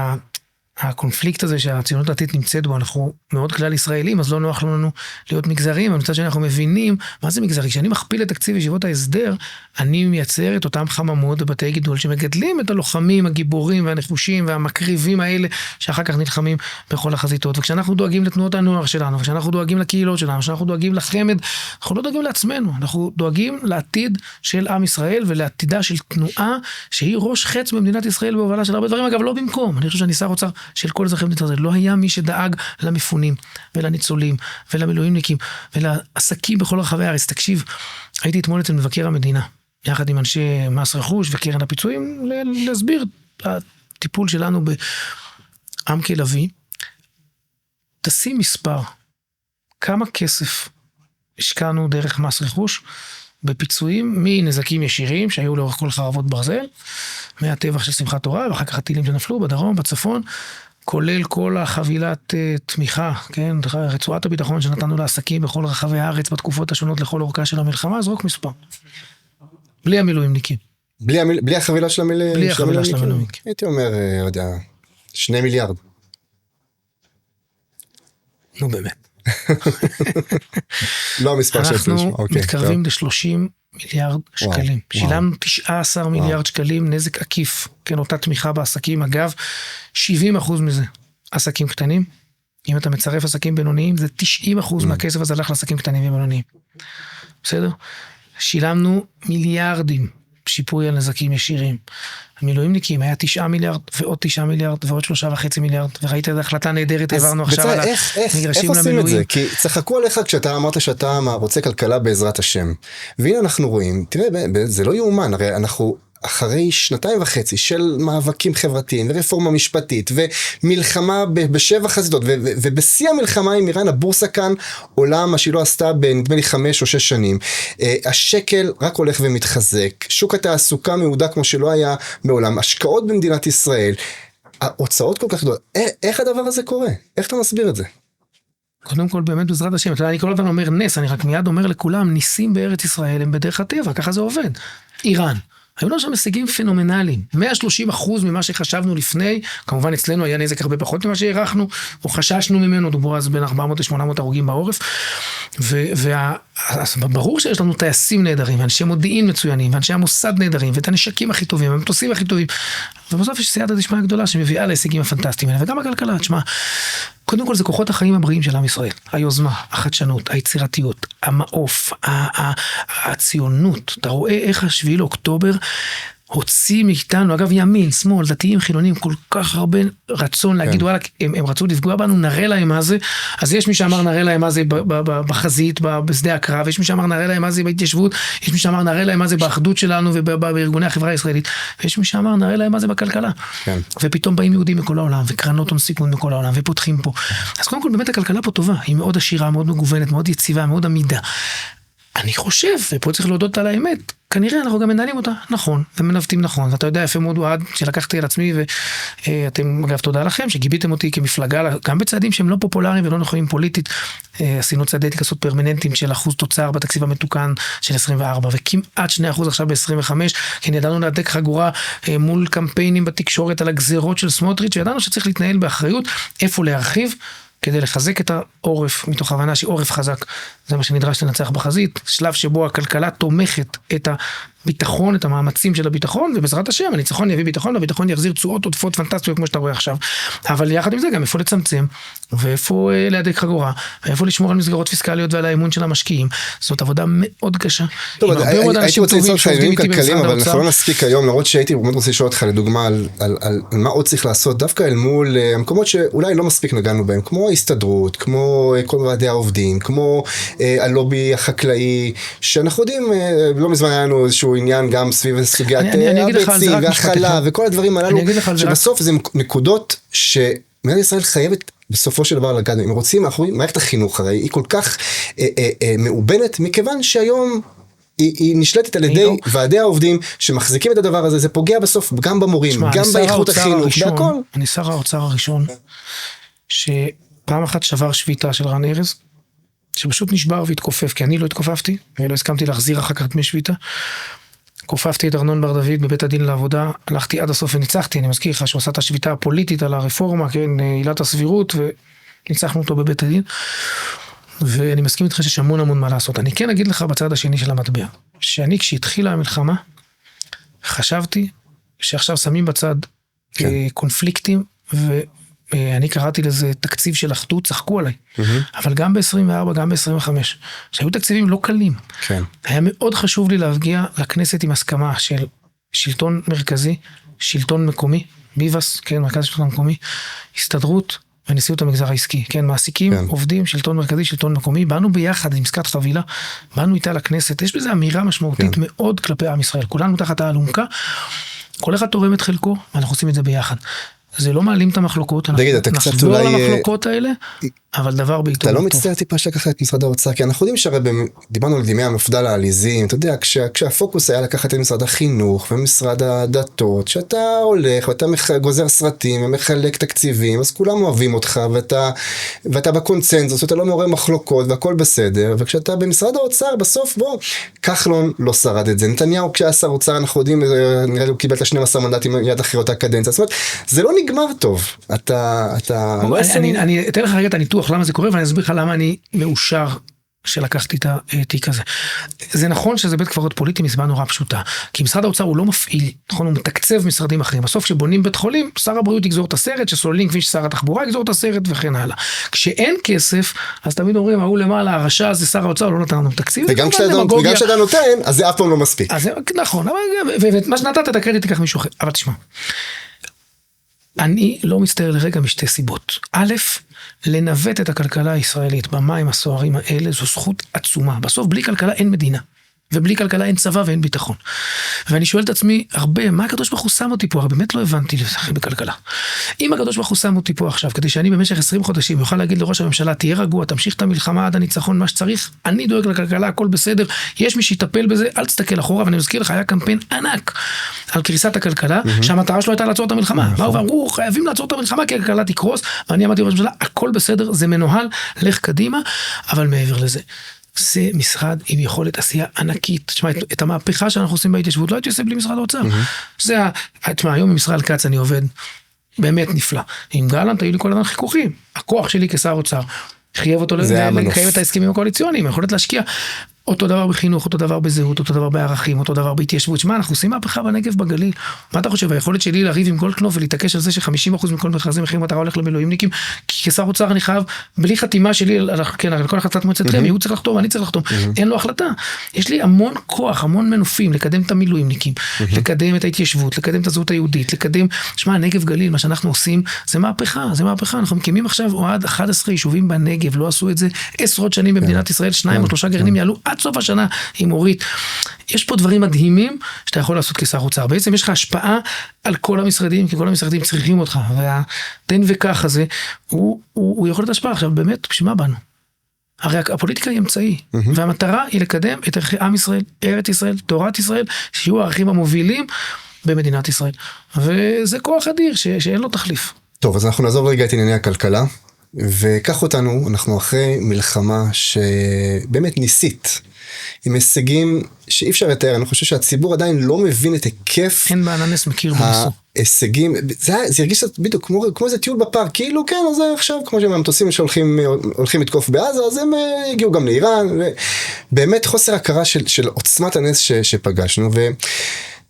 הקונפליקט הזה שהציונות הדתית נמצאת בו, אנחנו מאוד כלל ישראלים, אז לא נוח לנו להיות מגזרים, אבל מצד שאנחנו מבינים מה זה מגזרי. כשאני מכפיל את תקציב ישיבות ההסדר, אני מייצר את אותם חממות בבתי גידול, שמגדלים את הלוחמים, הגיבורים והנחושים והמקריבים האלה, שאחר כך נלחמים בכל החזיתות. וכשאנחנו דואגים לתנועות הנוער שלנו, וכשאנחנו דואגים לקהילות שלנו, כשאנחנו דואגים לחמד, אנחנו לא דואגים לעצמנו, אנחנו דואגים לעתיד של עם ישראל, ולעתידה של תנועה שהיא ראש חץ במדינת ישראל בהובלה של הרבה דברים, אגב, לא במקום. אני חושב שאני שר אוצר של כל אזרחי מדינת ישראל. לא היה מי שדאג למפונים ולניצולים ולמילואימניקים ולעסקים בכל רחבי הארץ. תקשיב, הייתי אתמול אצל מבקר המדינה, יחד עם אנשי מס רכוש וקרן הפיצויים, להסביר הטיפול שלנו בעם כלוי. תשים מספר, כמה כסף השקענו דרך מס רכוש בפיצויים מנזקים ישירים שהיו לאורך כל חרבות ברזל, מהטבח של שמחת תורה, ואחר כך הטילים שנפלו בדרום, בצפון, כולל כל החבילת תמיכה, כן, רצועת הביטחון שנתנו לעסקים בכל רחבי הארץ בתקופות השונות לכל אורכה של המלחמה, זרוק מספר. בלי המילואימניקים. בלי החבילה של המילואימניקים? בלי החבילה של המילואימניקים. הייתי אומר, יודע, 2 מיליארד. נו באמת. לא המספר של אנחנו מתקרבים ל-30 מיליארד שקלים. שילמנו 19 מיליארד שקלים נזק עקיף, כן, אותה תמיכה בעסקים. אגב, 70% מזה עסקים קטנים. אם אתה מצרף עסקים בינוניים, זה 90% מהכסף הזה הלך לעסקים קטנים ובינוניים. בסדר? שילמנו מיליארדים שיפוי על נזקים ישירים. המילואימניקים היה 9 מיליארד ועוד 9 מיליארד ועוד 3.5 מיליארד, וראית את ההחלטה נהדרת, העברנו עכשיו על המגרשים למילואים. עושים את זה? כי צחקו עליך כשאתה אמרת שאתה רוצה כלכלה בעזרת השם. והנה אנחנו רואים, תראה, זה לא יאומן, הרי אנחנו אחרי 2.5 של מאבקים חברתיים ורפורמה משפטית ומלחמה בשבע חזיתות, ובשיא המלחמה עם איראן, הבורסה כאן עולה מה שהיא לא עשתה בנדמה לי 5 או 6 שנים. השקל רק הולך ומתחזק, שוק התעסוקה מעודה כמו שלא היה מעולם, השקעות במדינת ישראל, ההוצאות כל כך גדולות. איך הדבר הזה קורה? איך אתה מסביר את זה? קודם כל באמת בעזרת השם, אני כל הזמן אומר נס, אני רק מיד אומר לכולם, ניסים בארץ ישראל הם בדרך הטבע, ככה זה עובד. איראן, היו לנו שם הישגים פנומנליים, 130% ממה שחשבנו לפני, כמובן אצלנו היה נזק הרבה פחות ממה שהערכנו, או חששנו ממנו, דוברו אז בין 400 ל-800 הרוגים בעורף, וברור שיש לנו טייסים נהדרים, ואנשי מודיעין מצוינים, ואנשי המוסד נהדרים, ואת הנשקים הכי טובים, והמטוסים הכי טובים, ובסוף יש סייעתא דשמיא גדולה שמביאה להישגים הפנטסטיים האלה, וגם הכלכלה, תשמע, קודם כל זה כוחות החיים הבריאים של עם ישראל, היוזמה, החדשנות, היצירתיות, המעוף, הציונות, אתה רואה איך 7 לאוקטובר הוציא מאיתנו, אגב ימין, שמאל, דתיים, חילונים, כל כך הרבה רצון להגיד, וואלה, הם רצו לפגוע בנו, נראה להם מה זה, אז יש מי שאמר נראה להם מה זה בחזית, בשדה הקרב, יש מי שאמר נראה להם מה זה בהתיישבות, יש מי שאמר נראה להם מה זה באחדות שלנו ובארגוני החברה הישראלית, ויש מי שאמר נראה להם מה זה בכלכלה. ופתאום באים יהודים מכל העולם, וקרנות הון סיכון מכל העולם, ופותחים פה. אז קודם כל באמת הכלכלה פה טובה, היא מאוד עשירה, מאוד מגוונת, מאוד יציבה, מאוד עמידה. אני חושב, ופה צריך להודות על האמת, כנראה אנחנו גם מנהלים אותה נכון, ומנווטים נכון, ואתה יודע יפה מאוד עד שלקחתי על עצמי, ואתם אגב תודה לכם, שגיביתם אותי כמפלגה, גם בצעדים שהם לא פופולריים ולא נכונים פוליטית, עשינו צעדי כסות פרמננטיים של אחוז תוצר בתקציב המתוקן של 24, וכמעט 2% עכשיו ב-25, כי ידענו להדק חגורה מול קמפיינים בתקשורת על הגזירות של סמוטריץ', וידענו שצריך להתנהל באחריות, איפה להרחיב, כדי לחזק את העורף, מתוך הבנה שעורף חזק, זה מה שנדרש לנצח בחזית, שלב שבו הכלכלה תומכת את הביטחון, את המאמצים של הביטחון, ובעזרת השם, הניצחון יביא ביטחון, והביטחון יחזיר תשואות עודפות פנטסטיות, כמו שאתה רואה עכשיו. אבל יחד עם זה גם איפה לצמצם, ואיפה להדק חגורה, ואיפה לשמור על מסגרות פיסקליות ועל האמון של המשקיעים. זאת עבודה מאוד קשה. טוב, הייתי רוצה לצור לך עניינים כלכליים, אבל אנחנו לא נספיק היום, למרות שהייתי באמת רוצה לשאול אותך לדוגמה על מה עוד צריך לעשות, דווקא אל מול המקומות שאולי לא מספיק נגענו בהם, כמו ההסתדרות, כמו כל ועדי העובדים, כמו הלובי החקלאי, שאנחנו יודעים, לא מזמן היה לנו איזשהו עניין גם סביב סוגיית הביצים והחלה וכל הדברים הללו, שבסוף זה נקודות שמדינת ישראל חייבת בסופו של דבר לגעת, אם רוצים, מערכת החינוך הרי היא כל כך מאובנת, מכיוון שהיום היא נשלטת על ידי ועדי העובדים שמחזיקים את הדבר הזה, זה פוגע בסוף גם במורים, גם באיכות החינוך, בהכל. אני שר האוצר הראשון, שפעם אחת שבר שביתה של רן ארז, שפשוט נשבר והתכופף, כי אני לא התכופפתי, ולא הסכמתי להחזיר אחר כך דמי שביתה. כופפתי את ארנון בר דוד בבית הדין לעבודה, הלכתי עד הסוף וניצחתי, אני מזכיר לך שהוא עשה את השביתה הפוליטית על הרפורמה, כן, עילת הסבירות, וניצחנו אותו בבית הדין, ואני מסכים איתך שיש המון מה לעשות. אני כן אגיד לך בצד השני של המטבע, שאני כשהתחילה המלחמה, חשבתי שעכשיו שמים בצד קונפליקטים, אני קראתי לזה תקציב של אחדות, צחקו עליי. אבל גם ב-24, גם ב-25, שהיו תקציבים לא קלים. היה מאוד חשוב לי להגיע לכנסת עם הסכמה של שלטון מרכזי, שלטון מקומי, ביבס, כן, מרכז שלטון מקומי, הסתדרות ונשיאות המגזר העסקי, כן, מעסיקים, עובדים, שלטון מרכזי, שלטון מקומי, באנו ביחד עם עסקת חבילה, באנו איתה לכנסת, יש בזה אמירה משמעותית מאוד כלפי עם ישראל, כולנו תחת האלונקה, כל אחד תורם את חלקו, ואנחנו עושים את זה ביחד. זה לא מעלים את המחלוקות, אנחנו נחזור למחלוקות האלה, אבל דבר בעיתון. אתה לא מצטער טיפה שלקחת את משרד האוצר, כי אנחנו יודעים שהרי דיברנו על דימי המפד"ל העליזים, אתה יודע, כשהפוקוס היה לקחת את משרד החינוך ומשרד הדתות, שאתה הולך ואתה גוזר סרטים ומחלק תקציבים, אז כולם אוהבים אותך, ואתה בקונצנזוס, ואתה לא מעורר מחלוקות, והכל בסדר, וכשאתה במשרד האוצר, בסוף בוא, כחלון לא שרד את זה. נתניהו כשהיה שר האוצר, אנחנו יודעים, נראה לי הוא קיבל את 12 מנדטים יד אחרי אותה קדנציה, זאת אומרת, זה לא נגמר טוב. אני אתן לך רגע את הניתוח למה זה קורה, ואני אסביר לך למה אני מאושר שלקחתי את התיק הזה. זה נכון שזה בית קברות פוליטי מסיבה נורא פשוטה, כי משרד האוצר הוא לא מפעיל, נכון, הוא מתקצב משרדים אחרים. בסוף שבונים בית חולים, שר הבריאות יגזור את הסרט, שסוללים כביש שר התחבורה יגזור את הסרט וכן הלאה. כשאין כסף, אז תמיד אומרים, ההוא למעלה, הרשע הזה שר האוצר, לא נתן לנו תקציב. וגם כשאתה נותן, אז זה אף פעם לא מספיק. נכון, ומה שנתת את הקרדיט תיקח מישהו אחר. אבל תשמע, אני לא מצטער לרגע משתי סיבות. א', לנווט את הכלכלה הישראלית במים הסוערים האלה, זו זכות עצומה. בסוף בלי כלכלה אין מדינה, ובלי כלכלה אין צבא ואין ביטחון. ואני שואל את עצמי הרבה, מה הקדוש ברוך הוא שם אותי פה? באמת לא הבנתי לשחק בכלכלה. אם הקדוש ברוך הוא שם אותי פה עכשיו, כדי שאני במשך 20 חודשים יוכל להגיד לראש הממשלה, תהיה רגוע, תמשיך את המלחמה עד הניצחון, מה שצריך, אני דואג לכלכלה, הכל בסדר, יש מי שיטפל בזה, אל תסתכל אחורה, ואני מזכיר לך, היה קמפיין ענק על קריסת הכלכלה, שהמטרה שלו הייתה לעצור את המלחמה. באו ואמרו, חייבים לעצור את המלחמה, כי הכלכלה תקרוס, ואני אמרתי לראש הממשלה, הכל בסדר, זה מנוהל, לך קדימה, אבל מעבר לזה. זה משרד עם יכולת עשייה ענקית. תשמע, את המהפכה שאנחנו עושים בהתיישבות, לא הייתי עושה בלי משרד האוצר. תשמע, היום עם ישראל כץ אני עובד באמת נפלא. עם גלנט היו לי כל הזמן חיכוכים. הכוח שלי כשר אוצר, חייב אותו לקיים את ההסכמים הקואליציוניים, יכולת להשקיע. אותו דבר בחינוך, אותו דבר בזהות, אותו דבר בערכים, אותו דבר בהתיישבות. שמה, אנחנו עושים מהפכה בנגב בגליל. מה אתה חושב? היכולת שלי לריב עם גולדקנופ ולהתעקש על זה ש50% מכל מכרזי מחיר מטרה הולך למילואימניקים, כי כשר אוצר אני חייב, בלי חתימה שלי, כן, על כל החלטת מועצתכם, הוא צריך לחתום, אני צריך לחתום. אין לו החלטה. יש לי המון כוח, המון מנופים, לקדם את המילואימניקים, לקדם את ההתיישבות, לקדם את הזהות היהודית, לקדם, שמה, הנגב גליל, מה שאנחנו עושים, זה מהפכה, זה מהפכה. אנחנו מקימים עכשיו עד 11 יישובים בנגב, לא עשו את זה עשרות שנים במדינת ישראל, 2 או 3 גרעינים יעלו עד סוף השנה עם אורית. יש פה דברים מדהימים שאתה יכול לעשות כשר אוצר. בעצם יש לך השפעה על כל המשרדים, כי כל המשרדים צריכים אותך. והתן וכך הזה, הוא יכול להיות השפעה. עכשיו, באמת, בשביל מה באנו? הרי הפוליטיקה היא אמצעי, והמטרה היא לקדם את ערכי עם ישראל, ארץ ישראל, תורת ישראל, שיהיו הערכים המובילים במדינת ישראל. וזה כוח אדיר שאין לו תחליף. טוב, אז אנחנו נעזוב רגע את ענייני הכלכלה, וכך אותנו, אנחנו אחרי מלחמה שבאמת ניסית, עם הישגים שאי אפשר לתאר. אני חושב שהציבור עדיין לא מבין את היקף אין באננס מכיר בניסו. ההישגים, זה הרגיש בדיוק כמו איזה טיול בפארק, כאילו כן, אז עכשיו כמו שהמטוסים שהולכים לתקוף בעזה, אז הם הגיעו גם לאיראן, באמת חוסר הכרה של עוצמת הנס שפגשנו,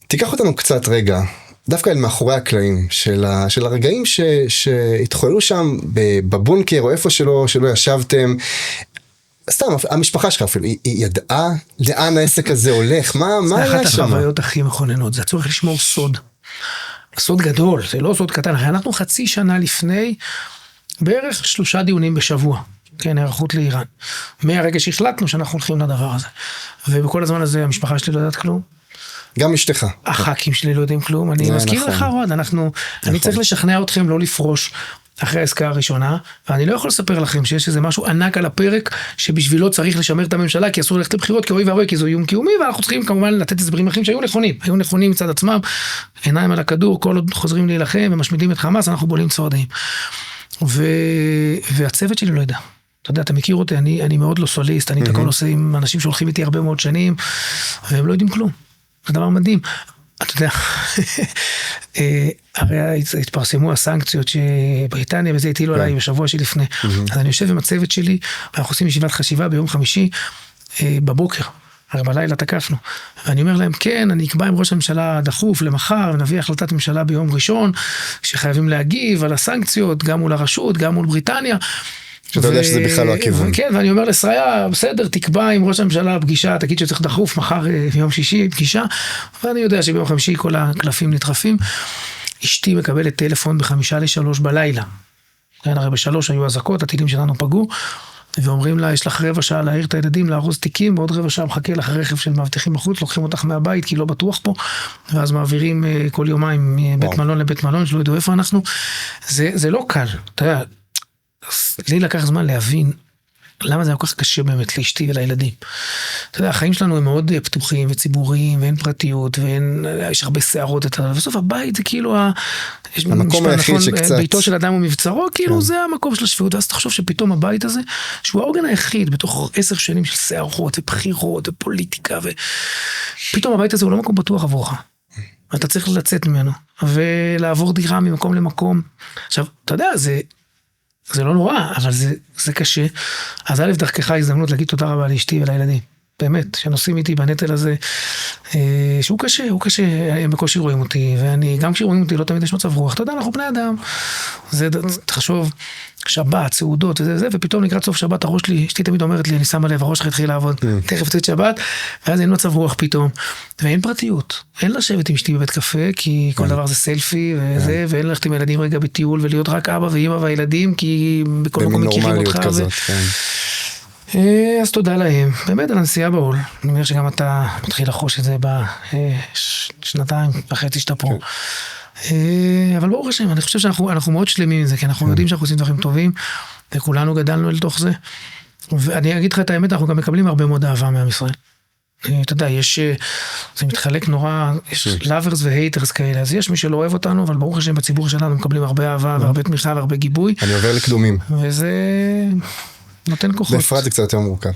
ותיקח אותנו קצת רגע, דווקא אל מאחורי הקלעים, של הרגעים שהתחוללו שם בבונקר, או איפה שלא ישבתם, סתם, המשפחה שלך אפילו, היא ידעה לאן העסק הזה הולך, מה היה שם? זה אחת החוויות הכי מכוננות, זה הצורך לשמור סוד. סוד גדול, זה לא סוד קטן, הרי אנחנו חצי שנה לפני, בערך 3 דיונים בשבוע, כן, הערכות לאיראן. מהרגע שהחלטנו שאנחנו הולכים לדבר הזה. ובכל הזמן הזה המשפחה שלי לא יודעת כלום. גם אשתך. הח"כים שלי לא יודעים כלום, אני מזכיר לך עוד, אני צריך לשכנע אתכם לא לפרוש אחרי העסקה הראשונה, ואני לא יכול לספר לכם שיש איזה משהו ענק על הפרק, שבשבילו צריך לשמר את הממשלה, כי אסור ללכת לבחירות, כי אוי ואבוי, כי זו איום קיומי, ואנחנו צריכים כמובן לתת הסברים אחרים שהיו נכונים, היו נכונים מצד עצמם, עיניים על הכדור, כל עוד חוזרים להילחם ומשמידים את חמאס, אנחנו בולים צועדים. והצוות שלי לא יודע. אתה יודע, אתה מכיר אותי, אני מאוד לא סוליסט, אני את הכל עושה עם אנשים שהולכים איתי הרבה מאוד שנים, והם לא יודעים כלום. זה דבר מדהים. אתה יודע, הרי התפרסמו הסנקציות שבריטניה וזה הטילו עליי בשבוע שלפני. אז אני יושב עם הצוות שלי, ואנחנו עושים ישיבת חשיבה ביום חמישי בבוקר. הרי בלילה תקפנו. ואני אומר להם, כן, אני אקבע עם ראש הממשלה דחוף למחר, ונביא החלטת ממשלה ביום ראשון, שחייבים להגיב על הסנקציות, גם מול הרשות, גם מול בריטניה. שאתה יודע שזה בכלל לא הכיוון. כן, ואני אומר לסריה, בסדר, תקבע עם ראש הממשלה פגישה, תגיד שצריך דחוף, מחר ביום שישי פגישה, ואני יודע שביום חמישי כל הקלפים נטרפים. אשתי מקבלת טלפון ב2:55 בלילה. כן, הרי ב3 היו אזעקות, הטילים שלנו פגעו, ואומרים לה, יש לך 15 דקות להעיר את הילדים, לארוז תיקים, ועוד 15 דקות מחכה לך רכב של מאבטחים בחוץ, לוקחים אותך מהבית, כי לא בטוח פה, ואז מעבירים כל יומיים מבית מלון לבית מלון, שלא ידעו איפה אנחנו. זה לא קל, אתה יודע, לי לקח זמן להבין למה זה היה כל כך קשה באמת לאשתי ולילדים. אתה יודע, החיים שלנו הם מאוד פתוחים וציבוריים, ואין פרטיות, ויש הרבה שערות, ובסוף הבית זה כאילו, המקום היחיד שקצת... ביתו של אדם ומבצרו, כאילו זה המקום של השפיות, ואז תחשוב שפתאום הבית הזה, שהוא העוגן היחיד, בתוך 10 שנים של שערות, ובחירות, ופוליטיקה, ופתאום הבית הזה הוא לא מקום בטוח עבורך. אתה צריך לצאת ממנו, ולעבור דירה ממקום למקום. עכשיו, אתה יודע, זה לא נורא, אבל זה קשה. אז א' דרכך הזדמנות להגיד תודה רבה לאשתי ולילדים. באמת, שנוסעים איתי בנטל הזה, שהוא קשה, הם בקושי רואים אותי, ואני, גם כשרואים אותי, לא תמיד יש מצב רוח. אתה יודע, אנחנו בני אדם. זה, תחשוב, שבת, סעודות וזה, ופתאום לקראת סוף שבת, הראש שלי, אשתי תמיד אומרת לי, אני שמה לב, הראש שלך התחיל לעבוד, תכף תצא שבת, ואז אין מצב רוח פתאום. ואין פרטיות. אין לשבת עם אשתי בבית קפה, כי כל דבר זה סלפי וזה, ואין ללכת עם ילדים רגע בטיול, ולהיות רק אבא ואמא והילדים, כי בכל מקום מכירים אותך. אז תודה להם, באמת על הנסיעה בעול, אני אומר שגם אתה מתחיל לחוש את זה בשנתיים וחצי שאתה פה, אבל ברוך השם, אני חושב שאנחנו מאוד שלמים עם זה, כי אנחנו יודעים שאנחנו עושים דברים טובים, וכולנו גדלנו אל תוך זה, ואני אגיד לך את האמת, אנחנו גם מקבלים הרבה מאוד אהבה מעם ישראל. אתה יודע, זה מתחלק נורא, יש lovers והייטרס כאלה, אז יש מי שלא אוהב אותנו, אבל ברוך השם בציבור שלנו מקבלים הרבה אהבה, והרבה תמיכה והרבה גיבוי. אני עובר לקדומים. וזה... נותן כוחות. בפרט זה קצת יותר מורכב.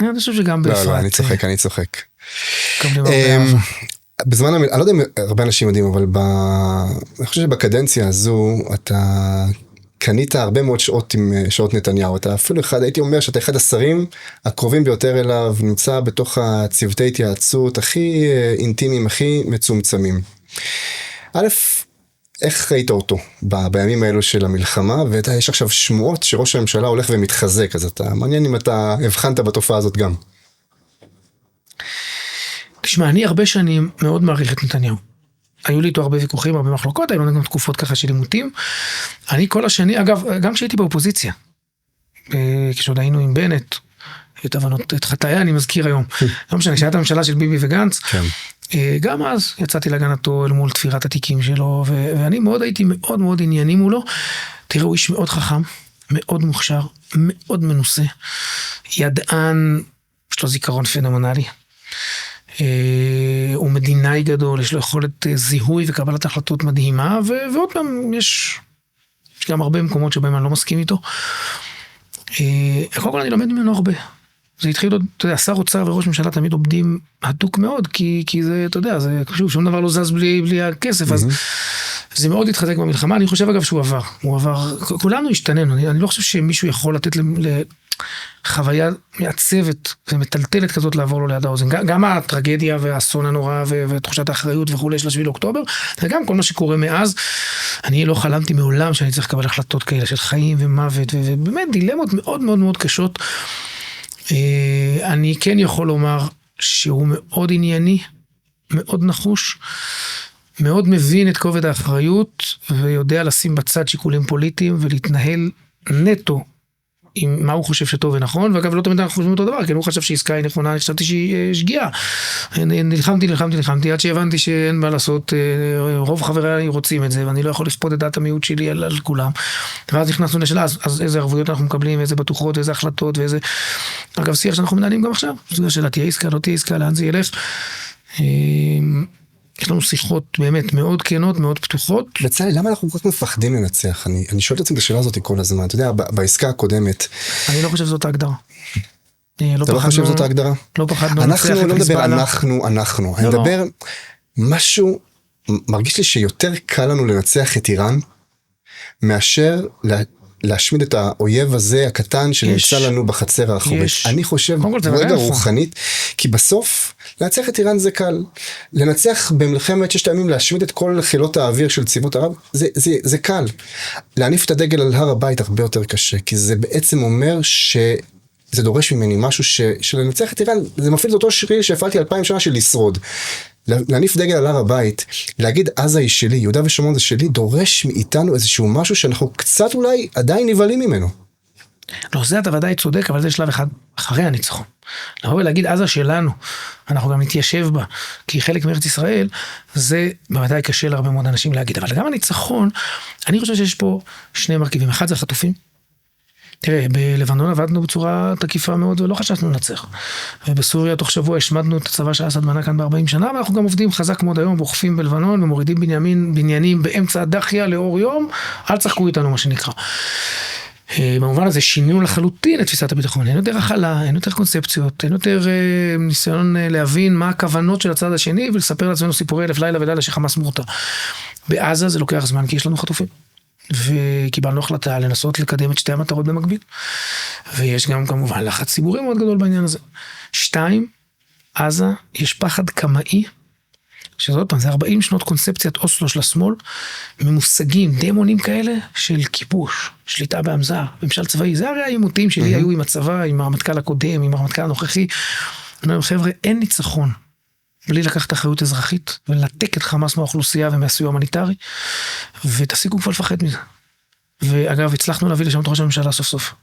אני חושב שגם לא, באפרת. לא, אני צוחק. מקבלים הרבה אהבה. בזמן, אני לא יודע אם הרבה אנשים יודעים, אבל אני חושב שבקדנציה הזו, אתה קנית הרבה מאוד שעות עם שעות נתניהו. אתה אפילו הייתי אומר שאתה אחד השרים הקרובים ביותר אליו, נמצא בתוך הצוותי התייעצות הכי אינטימיים, הכי מצומצמים. א', איך ראית אותו בימים האלו של המלחמה, ויש עכשיו שמועות שראש הממשלה הולך ומתחזק, אז אתה מעניין אם אתה הבחנת בתופעה הזאת גם. תשמע, אני הרבה שנים מאוד מעריך את נתניהו. היו לי איתו הרבה ויכוחים, הרבה מחלוקות, היו לנו גם תקופות ככה של עימותים. אני כל השני, אגב, גם כשהייתי באופוזיציה, כשעוד היינו עם בנט, את חטאיה אני מזכיר היום. לא משנה, כשהייתה הממשלה של ביבי וגנץ, גם אז יצאתי להגנתו אל מול תפירת התיקים שלו, ואני הייתי מאוד מאוד ענייני מולו. תראה, הוא איש מאוד חכם, מאוד מוכשר, מאוד מנוסה, ידען, יש לו זיכרון פנומנלי. הוא מדינאי גדול, יש לו יכולת זיהוי וקבלת החלטות מדהימה, ועוד פעם יש גם הרבה מקומות שבהם אני לא מסכים איתו. קודם כל אני לומד ממנו הרבה. זה התחיל עוד, אתה יודע, שר אוצר וראש ממשלה תמיד עובדים הדוק מאוד, כי זה, אתה יודע, זה שום דבר לא זז בלי הכסף, אז זה מאוד התחזק במלחמה. אני חושב אגב שהוא עבר, כולנו השתננו, אני לא חושב שמישהו יכול לתת חוויה מעצבת ומטלטלת כזאת לעבור לו ליד האוזן. גם הטרגדיה והאסון הנורא ותחושת האחריות וכולי של 7 לאוקטובר, וגם כל מה שקורה מאז, אני לא חלמתי מעולם שאני צריך לקבל החלטות כאלה של חיים ומוות, ובאמת דילמות מאוד מאוד מאוד קשות. אני כן יכול לומר שהוא מאוד ענייני, מאוד נחוש, מאוד מבין את כובד האחריות, ויודע לשים בצד שיקולים פוליטיים ולהתנהל נטו עם מה הוא חושב שטוב ונכון, ואגב לא תמיד אנחנו חושבים אותו דבר, כי הוא חשב שעסקה היא נכונה, אני חשבתי שהיא שגיאה. נלחמתי, עד שהבנתי שאין מה לעשות, רוב חבריי רוצים את זה, ואני לא יכול לפחות את דעת המיעוט שלי על כולם. ואז נכנסנו לשאלה, אז איזה ערבויות אנחנו מקבלים, איזה בטוחות, איזה החלטות, ואיזה... אגב, שיח שאנחנו מנהלים גם עכשיו, זו השאלה, תהיה עסקה, לא תהיה עסקה, לאן זה ילך. יש לנו שיחות באמת מאוד כנות, מאוד פתוחות. בצלאל, למה אנחנו כל כך מפחדים לנצח? אני שואל את עצמי את השאלה הזאת כל הזמן. אתה יודע, בעסקה הקודמת... אני לא חושב שזאת ההגדרה. אתה לא חושב שזאת ההגדרה? לא פחדנו. אנחנו לא מדבר אנחנו. אני מדבר משהו, מרגיש לי שיותר קל לנו לנצח את איראן, מאשר להשמיד את האויב הזה הקטן שנמצא לנו בחצר האחורית. אני חושב רגע רוחנית, כי בסוף לנצח את איראן זה קל. לנצח במלחמת 6 ימים, להשמיד את כל חילות האוויר של צבאות ערב, זה קל. להניף את הדגל על הר הבית הרבה יותר קשה, כי זה בעצם אומר שזה דורש ממני משהו שלנצח את איראן, זה מפעיל את אותו שריר שהפעלתי 2000 שנה של לשרוד. להניף דגל על הר הבית, להגיד עזה היא שלי, יהודה ושומרון זה שלי, דורש מאיתנו איזשהו משהו שאנחנו קצת אולי עדיין נבלים ממנו. לא, זה אתה ודאי צודק, אבל זה שלב אחד אחרי הניצחון. לבוא ולהגיד עזה שלנו, אנחנו גם נתיישב בה, כי חלק מארץ ישראל, זה בוודאי קשה להרבה מאוד אנשים להגיד, אבל גם הניצחון, אני חושב שיש פה 2 מרכיבים, אחד זה החטופים, תראה, בלבנון עבדנו בצורה תקיפה מאוד ולא חשבנו לנצח. ובסוריה תוך שבוע השמדנו את הצבא שאסד מנה כאן ב-40 שנה, ואנחנו גם עובדים חזק מאוד היום, ואוכפים בלבנון ומורידים בניינים באמצע הדחיה לאור יום, אל צחקו איתנו מה שנקרא. במובן הזה שינינו לחלוטין את תפיסת הביטחון, אין יותר החלה, אין יותר קונספציות, אין יותר ניסיון להבין מה הכוונות של הצד השני, ולספר לעצמנו סיפורי אלף לילה ולילה שחמאס מורתע. בעזה זה לוקח זמן כי יש לנו חטופים. וקיבלנו החלטה לנסות לקדם את 2 המטרות במקביל. ויש גם כמובן לחץ ציבורי מאוד גדול בעניין הזה. 2, עזה, יש פחד קמאי, שזאת פעם, זה 40 שנות קונספציית אוסלו של השמאל, ממושגים, דמונים כאלה של כיבוש, שליטה באמז"ר, ממשל צבאי, זה הרי העימותים שלי היו עם הצבא, עם הרמטכ"ל הקודם, עם הרמטכ"ל הנוכחי. חבר'ה, אין ניצחון. בלי לקחת אחריות אזרחית, ולתק את חמאס מהאוכלוסייה ומהסיוע המוניטרי, ותפסיקו כבר לפחד מזה. ואגב, הצלחנו להביא לשם את ראש הממשלה סוף סוף,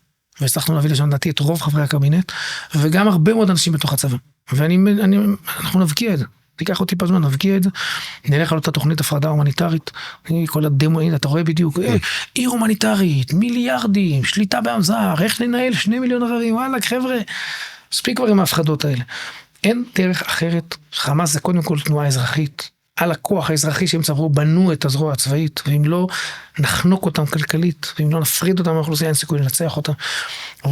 והצלחנו להביא לשם דעתי את רוב חברי הקבינט, וגם הרבה מאוד אנשים בתוך הצבא. ואנחנו נבקיע את זה. תיקח אותי פה זמן, נבקיע את זה, נלך על אותה תוכנית הפרדה הומניטרית, כל הדמו, הנה, אתה רואה בדיוק, עיר הומניטרית, מיליארדים, שליטה באמז"ר, איך ננהל 2 מיליון ערבים, וואלה, חבר'ה, מספיק כבר עם ההפחדות האלה. אין דרך אחרת, חמאס זה קודם כל תנועה אזרחית, על הכוח האזרחי שהם צברו, בנו את הזרוע הצבאית, ואם לא נחנוק אותם כלכלית, ואם לא נפריד אותם מהאוכלוסייה, אין סיכוי לנצח אותם.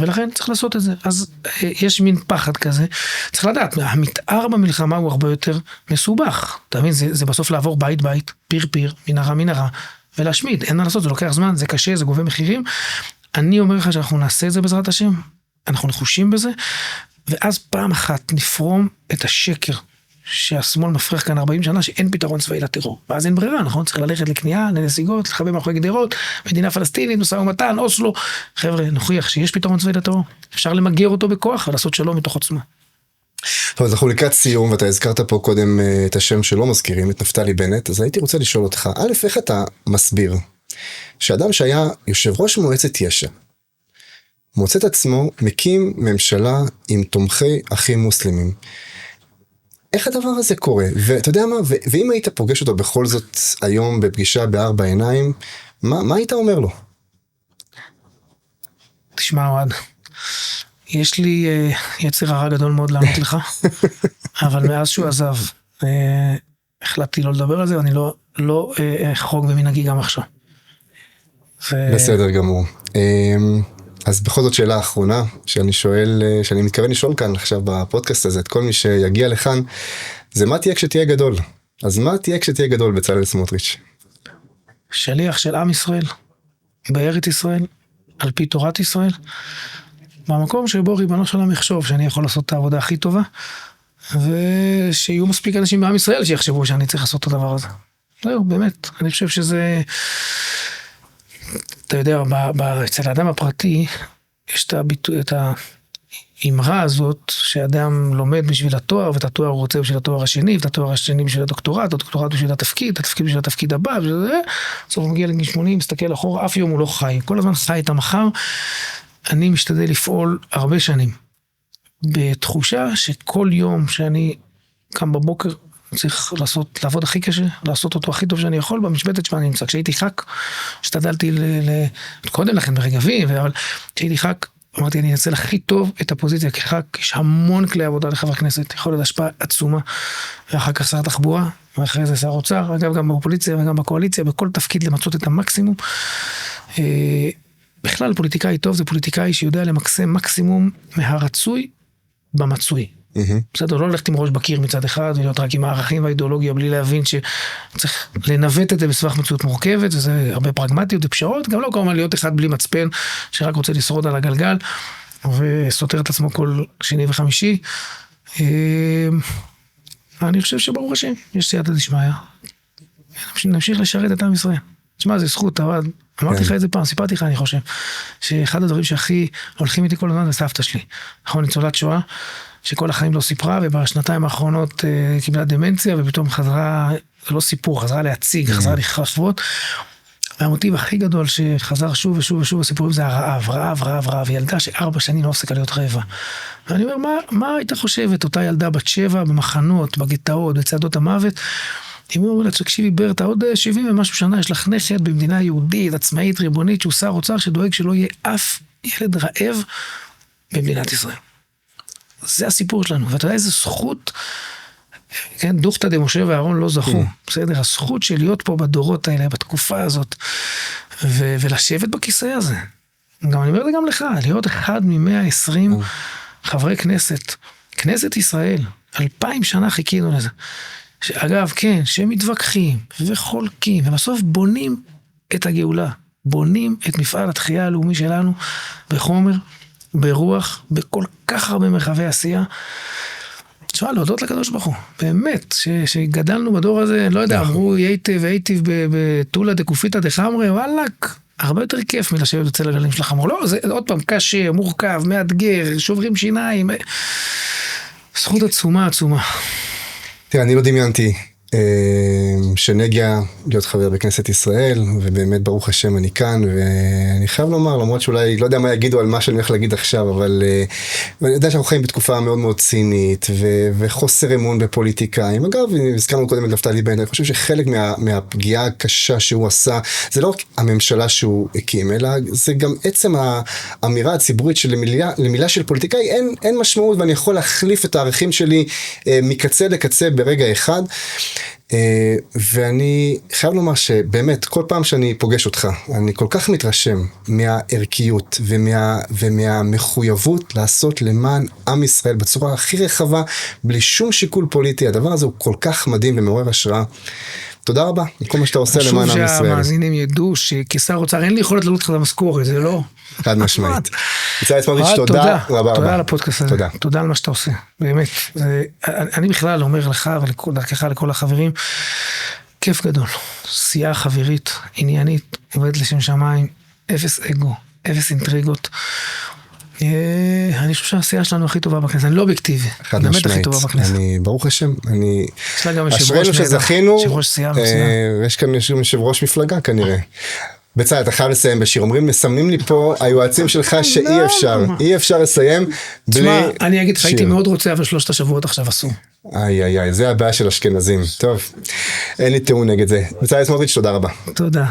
ולכן צריך לעשות את זה. אז יש מין פחד כזה. צריך לדעת, המתאר במלחמה הוא הרבה יותר מסובך. אתה מבין, זה בסוף לעבור בית בית, פיר פיר, מנהרה מנהרה, ולהשמיד. אין מה לעשות, זה לוקח זמן, זה קשה, זה גובה מחירים. אני אומר לך שאנחנו נעשה את זה בעזרת השם, אנחנו נחושים בזה, ואז פעם אחת נפרום את השקר שהשמאל מפריח כאן 40 שנה שאין פתרון צבאי לטרור. ואז אין ברירה, נכון? צריך ללכת לקנייה, לנסיגות, לחבא מאחורי גדרות, מדינה פלסטינית, משא ומתן, אוסלו. חבר'ה, נוכיח שיש פתרון צבאי לטרור. אפשר למגר אותו בכוח ולעשות שלום מתוך עוצמה. טוב, אז אנחנו לקראת סיום, ואתה הזכרת פה קודם את השם שלא מזכירים, את נפתלי בנט, אז הייתי רוצה לשאול אותך, א', איך אתה מסביר שאדם שהיה יושב ראש מועצת יש"ע, מוצא את עצמו, מקים ממשלה עם תומכי אחים מוסלמים. איך הדבר הזה קורה? ואתה יודע מה, ואם היית פוגש אותו בכל זאת היום בפגישה בארבע עיניים, מה היית אומר לו? תשמע, אוהד, יש לי יצר הרע גדול מאוד לענות לך, אבל מאז שהוא עזב, החלטתי לא לדבר על זה, ואני לא אחרוג במנהגי גם עכשיו. בסדר גמור. אז בכל זאת שאלה האחרונה, שאני מתכוון לשאול כאן עכשיו בפודקאסט הזה, את כל מי שיגיע לכאן, זה מה תהיה כשתהיה גדול? אז מה תהיה כשתהיה גדול בצלאל סמוטריץ'? שליח של עם ישראל, בארץ ישראל, על פי תורת ישראל, במקום שבו ריבונו של עולם יחשוב שאני יכול לעשות את העבודה הכי טובה, ושיהיו מספיק אנשים בעם ישראל שיחשבו שאני צריך לעשות את הדבר הזה. זהו, באמת, אני חושב שזה... אתה יודע, אצל האדם הפרטי, יש את האמרה הזאת, שאדם לומד בשביל התואר, ואת התואר הוא רוצה בשביל התואר השני, ואת התואר השני בשביל הדוקטורט, הדוקטורט בשביל התפקיד, התפקיד בשביל התפקיד הבא, בסוף הוא מגיע לגיל 80, מסתכל אחורה, אף יום הוא לא חי, כל הזמן חי את המחר. אני משתדל לפעול הרבה שנים, בתחושה שכל יום שאני קם בבוקר, צריך לעבוד הכי קשה, לעשות אותו הכי טוב שאני יכול, במשבצת שמה אני נמצא. כשהייתי ח"כ, השתדלתי קודם לכן ברגבים, אבל כשהייתי ח"כ, אמרתי, אני אנצל הכי טוב את הפוזיציה כח"כ, יש המון כלי עבודה לחבר כנסת, יכול להיות השפעה עצומה, ואחר כך שר התחבורה, ואחרי זה שר האוצר, אגב גם באופוזיציה וגם בקואליציה, בכל תפקיד למצות את המקסימום. בכלל פוליטיקאי טוב זה פוליטיקאי שיודע למקסם מקסימום מהרצוי במצוי. בסדר, לא ללכת עם ראש בקיר מצד אחד, ולהיות רק עם הערכים והאידיאולוגיה, בלי להבין שצריך לנווט את זה בסבך מציאות מורכבת, וזה הרבה פרגמטיות ופשרות, גם לא כמובן להיות אחד בלי מצפן, שרק רוצה לשרוד על הגלגל, וסותר את עצמו כל שני וחמישי. אני חושב שברוך השם, יש סייעתא דשמיא, נמשיך לשרת את עם ישראל. תשמע, זה זכות, אבל אמרתי לך את זה פעם, סיפרתי לך, אני חושב, שאחד הדברים שהכי הולכים איתי כל הזמן זה סבתא שלי. נכון, ניצולת שואה, שכל החיים לא סיפרה, ובשנתיים האחרונות קיבלה דמנציה, ופתאום חזרה, זה לא סיפור, חזרה להציג, חזרה לחשבות. והמוטיב הכי גדול שחזר שוב ושוב ושוב הסיפורים זה הרעב, רעב, רעב, רעב. ילדה ש4 שנים לא הפסיקה להיות רעבה. ואני אומר, מה הייתה חושבת, אותה ילדה בת 7 במחנות, בגטאות, בצעדות המוות, אם הוא אומר לה, תקשיבי ברטה, עוד 70 ומשהו שנה, יש לך נכד במדינה יהודית, עצמאית, ריבונית, שהוא שר אוצר, שדואג שלא יהיה אף ילד רעב במדינת ישראל. זה הסיפור שלנו, ואתה יודע איזה זכות, כן, דוכתא דמשה ואהרון לא זכו, בסדר, הזכות של להיות פה בדורות האלה, בתקופה הזאת, ולשבת בכיסא הזה. גם אני אומר את זה גם לך, להיות אחד מ-120 חברי כנסת, כנסת ישראל, 2000 שנה חיכינו לזה. אגב, כן, שמתווכחים וחולקים, ובסוף בונים את הגאולה, בונים את מפעל התחייה הלאומי שלנו בחומר, ברוח, בכל כך הרבה מרחבי עשייה. תשמע, להודות לקדוש ברוך הוא, באמת, שגדלנו בדור הזה, לא יודע, אמרו, הייתי בטולה דקופיתא דחמרי, וואלק, הרבה יותר כיף מלשבת אצל הגלים של החמור. לא, זה עוד פעם קשה, מורכב, מאתגר, שוברים שיניים, זכות עצומה, עצומה. תראה, אני לא דמיינתי שנגיע להיות חבר בכנסת ישראל, ובאמת ברוך השם אני כאן, ואני חייב לומר, למרות שאולי לא יודע מה יגידו על מה שאני הולך להגיד עכשיו, אבל אני יודע שאנחנו חיים בתקופה מאוד מאוד צינית, וחוסר אמון בפוליטיקאים. אגב, הזכרנו קודם את נפתלי בנט, אני חושב שחלק מהפגיעה הקשה שהוא עשה, זה לא רק הממשלה שהוא הקים, אלא זה גם עצם האמירה הציבורית שלמילה של פוליטיקאי אין משמעות, ואני יכול להחליף את הערכים שלי מקצה לקצה ברגע אחד. ואני חייב לומר שבאמת, כל פעם שאני פוגש אותך, אני כל כך מתרשם מהערכיות ומהמחויבות לעשות למען עם ישראל בצורה הכי רחבה, בלי שום שיקול פוליטי. הדבר הזה הוא כל כך מדהים ומעורר השראה. תודה רבה, כל מה שאתה עושה למען עם ישראל. חשוב שהמאזינים ידעו שכשר אוצר אין לי יכולת לעלות לך למשכורת, זה לא... חד משמעית. בצלאל סמוטריץ', תודה רבה רבה. תודה על הפודקאסט הזה, תודה על מה שאתה עושה, באמת. אני בכלל אומר לך ולדרכך לכל החברים, כיף גדול, סיעה חברית, עניינית, עובדת לשם שמיים, אפס אגו, אפס אינטריגות. אני חושב שהעשייה שלנו הכי טובה בכנסת, אני לא אובייקטיבי, באמת הכי טובה בכנסת. ברוך השם, יש לה גם אשרינו שזכינו, יושב ראש סיעה מצוין. יש כאן יושב ראש מפלגה כנראה. בצלאל, אתה חייב לסיים בשיר, אומרים, מסמנים לי פה היועצים שלך שאי אפשר, אי אפשר לסיים בלי שיר. אני אגיד, הייתי מאוד רוצה, אבל 3 השבועות עכשיו עשו. איי, זה הבעיה של אשכנזים. טוב, אין לי טיעון נגד זה. בצלאל סמוטריץ', תודה רבה. תודה.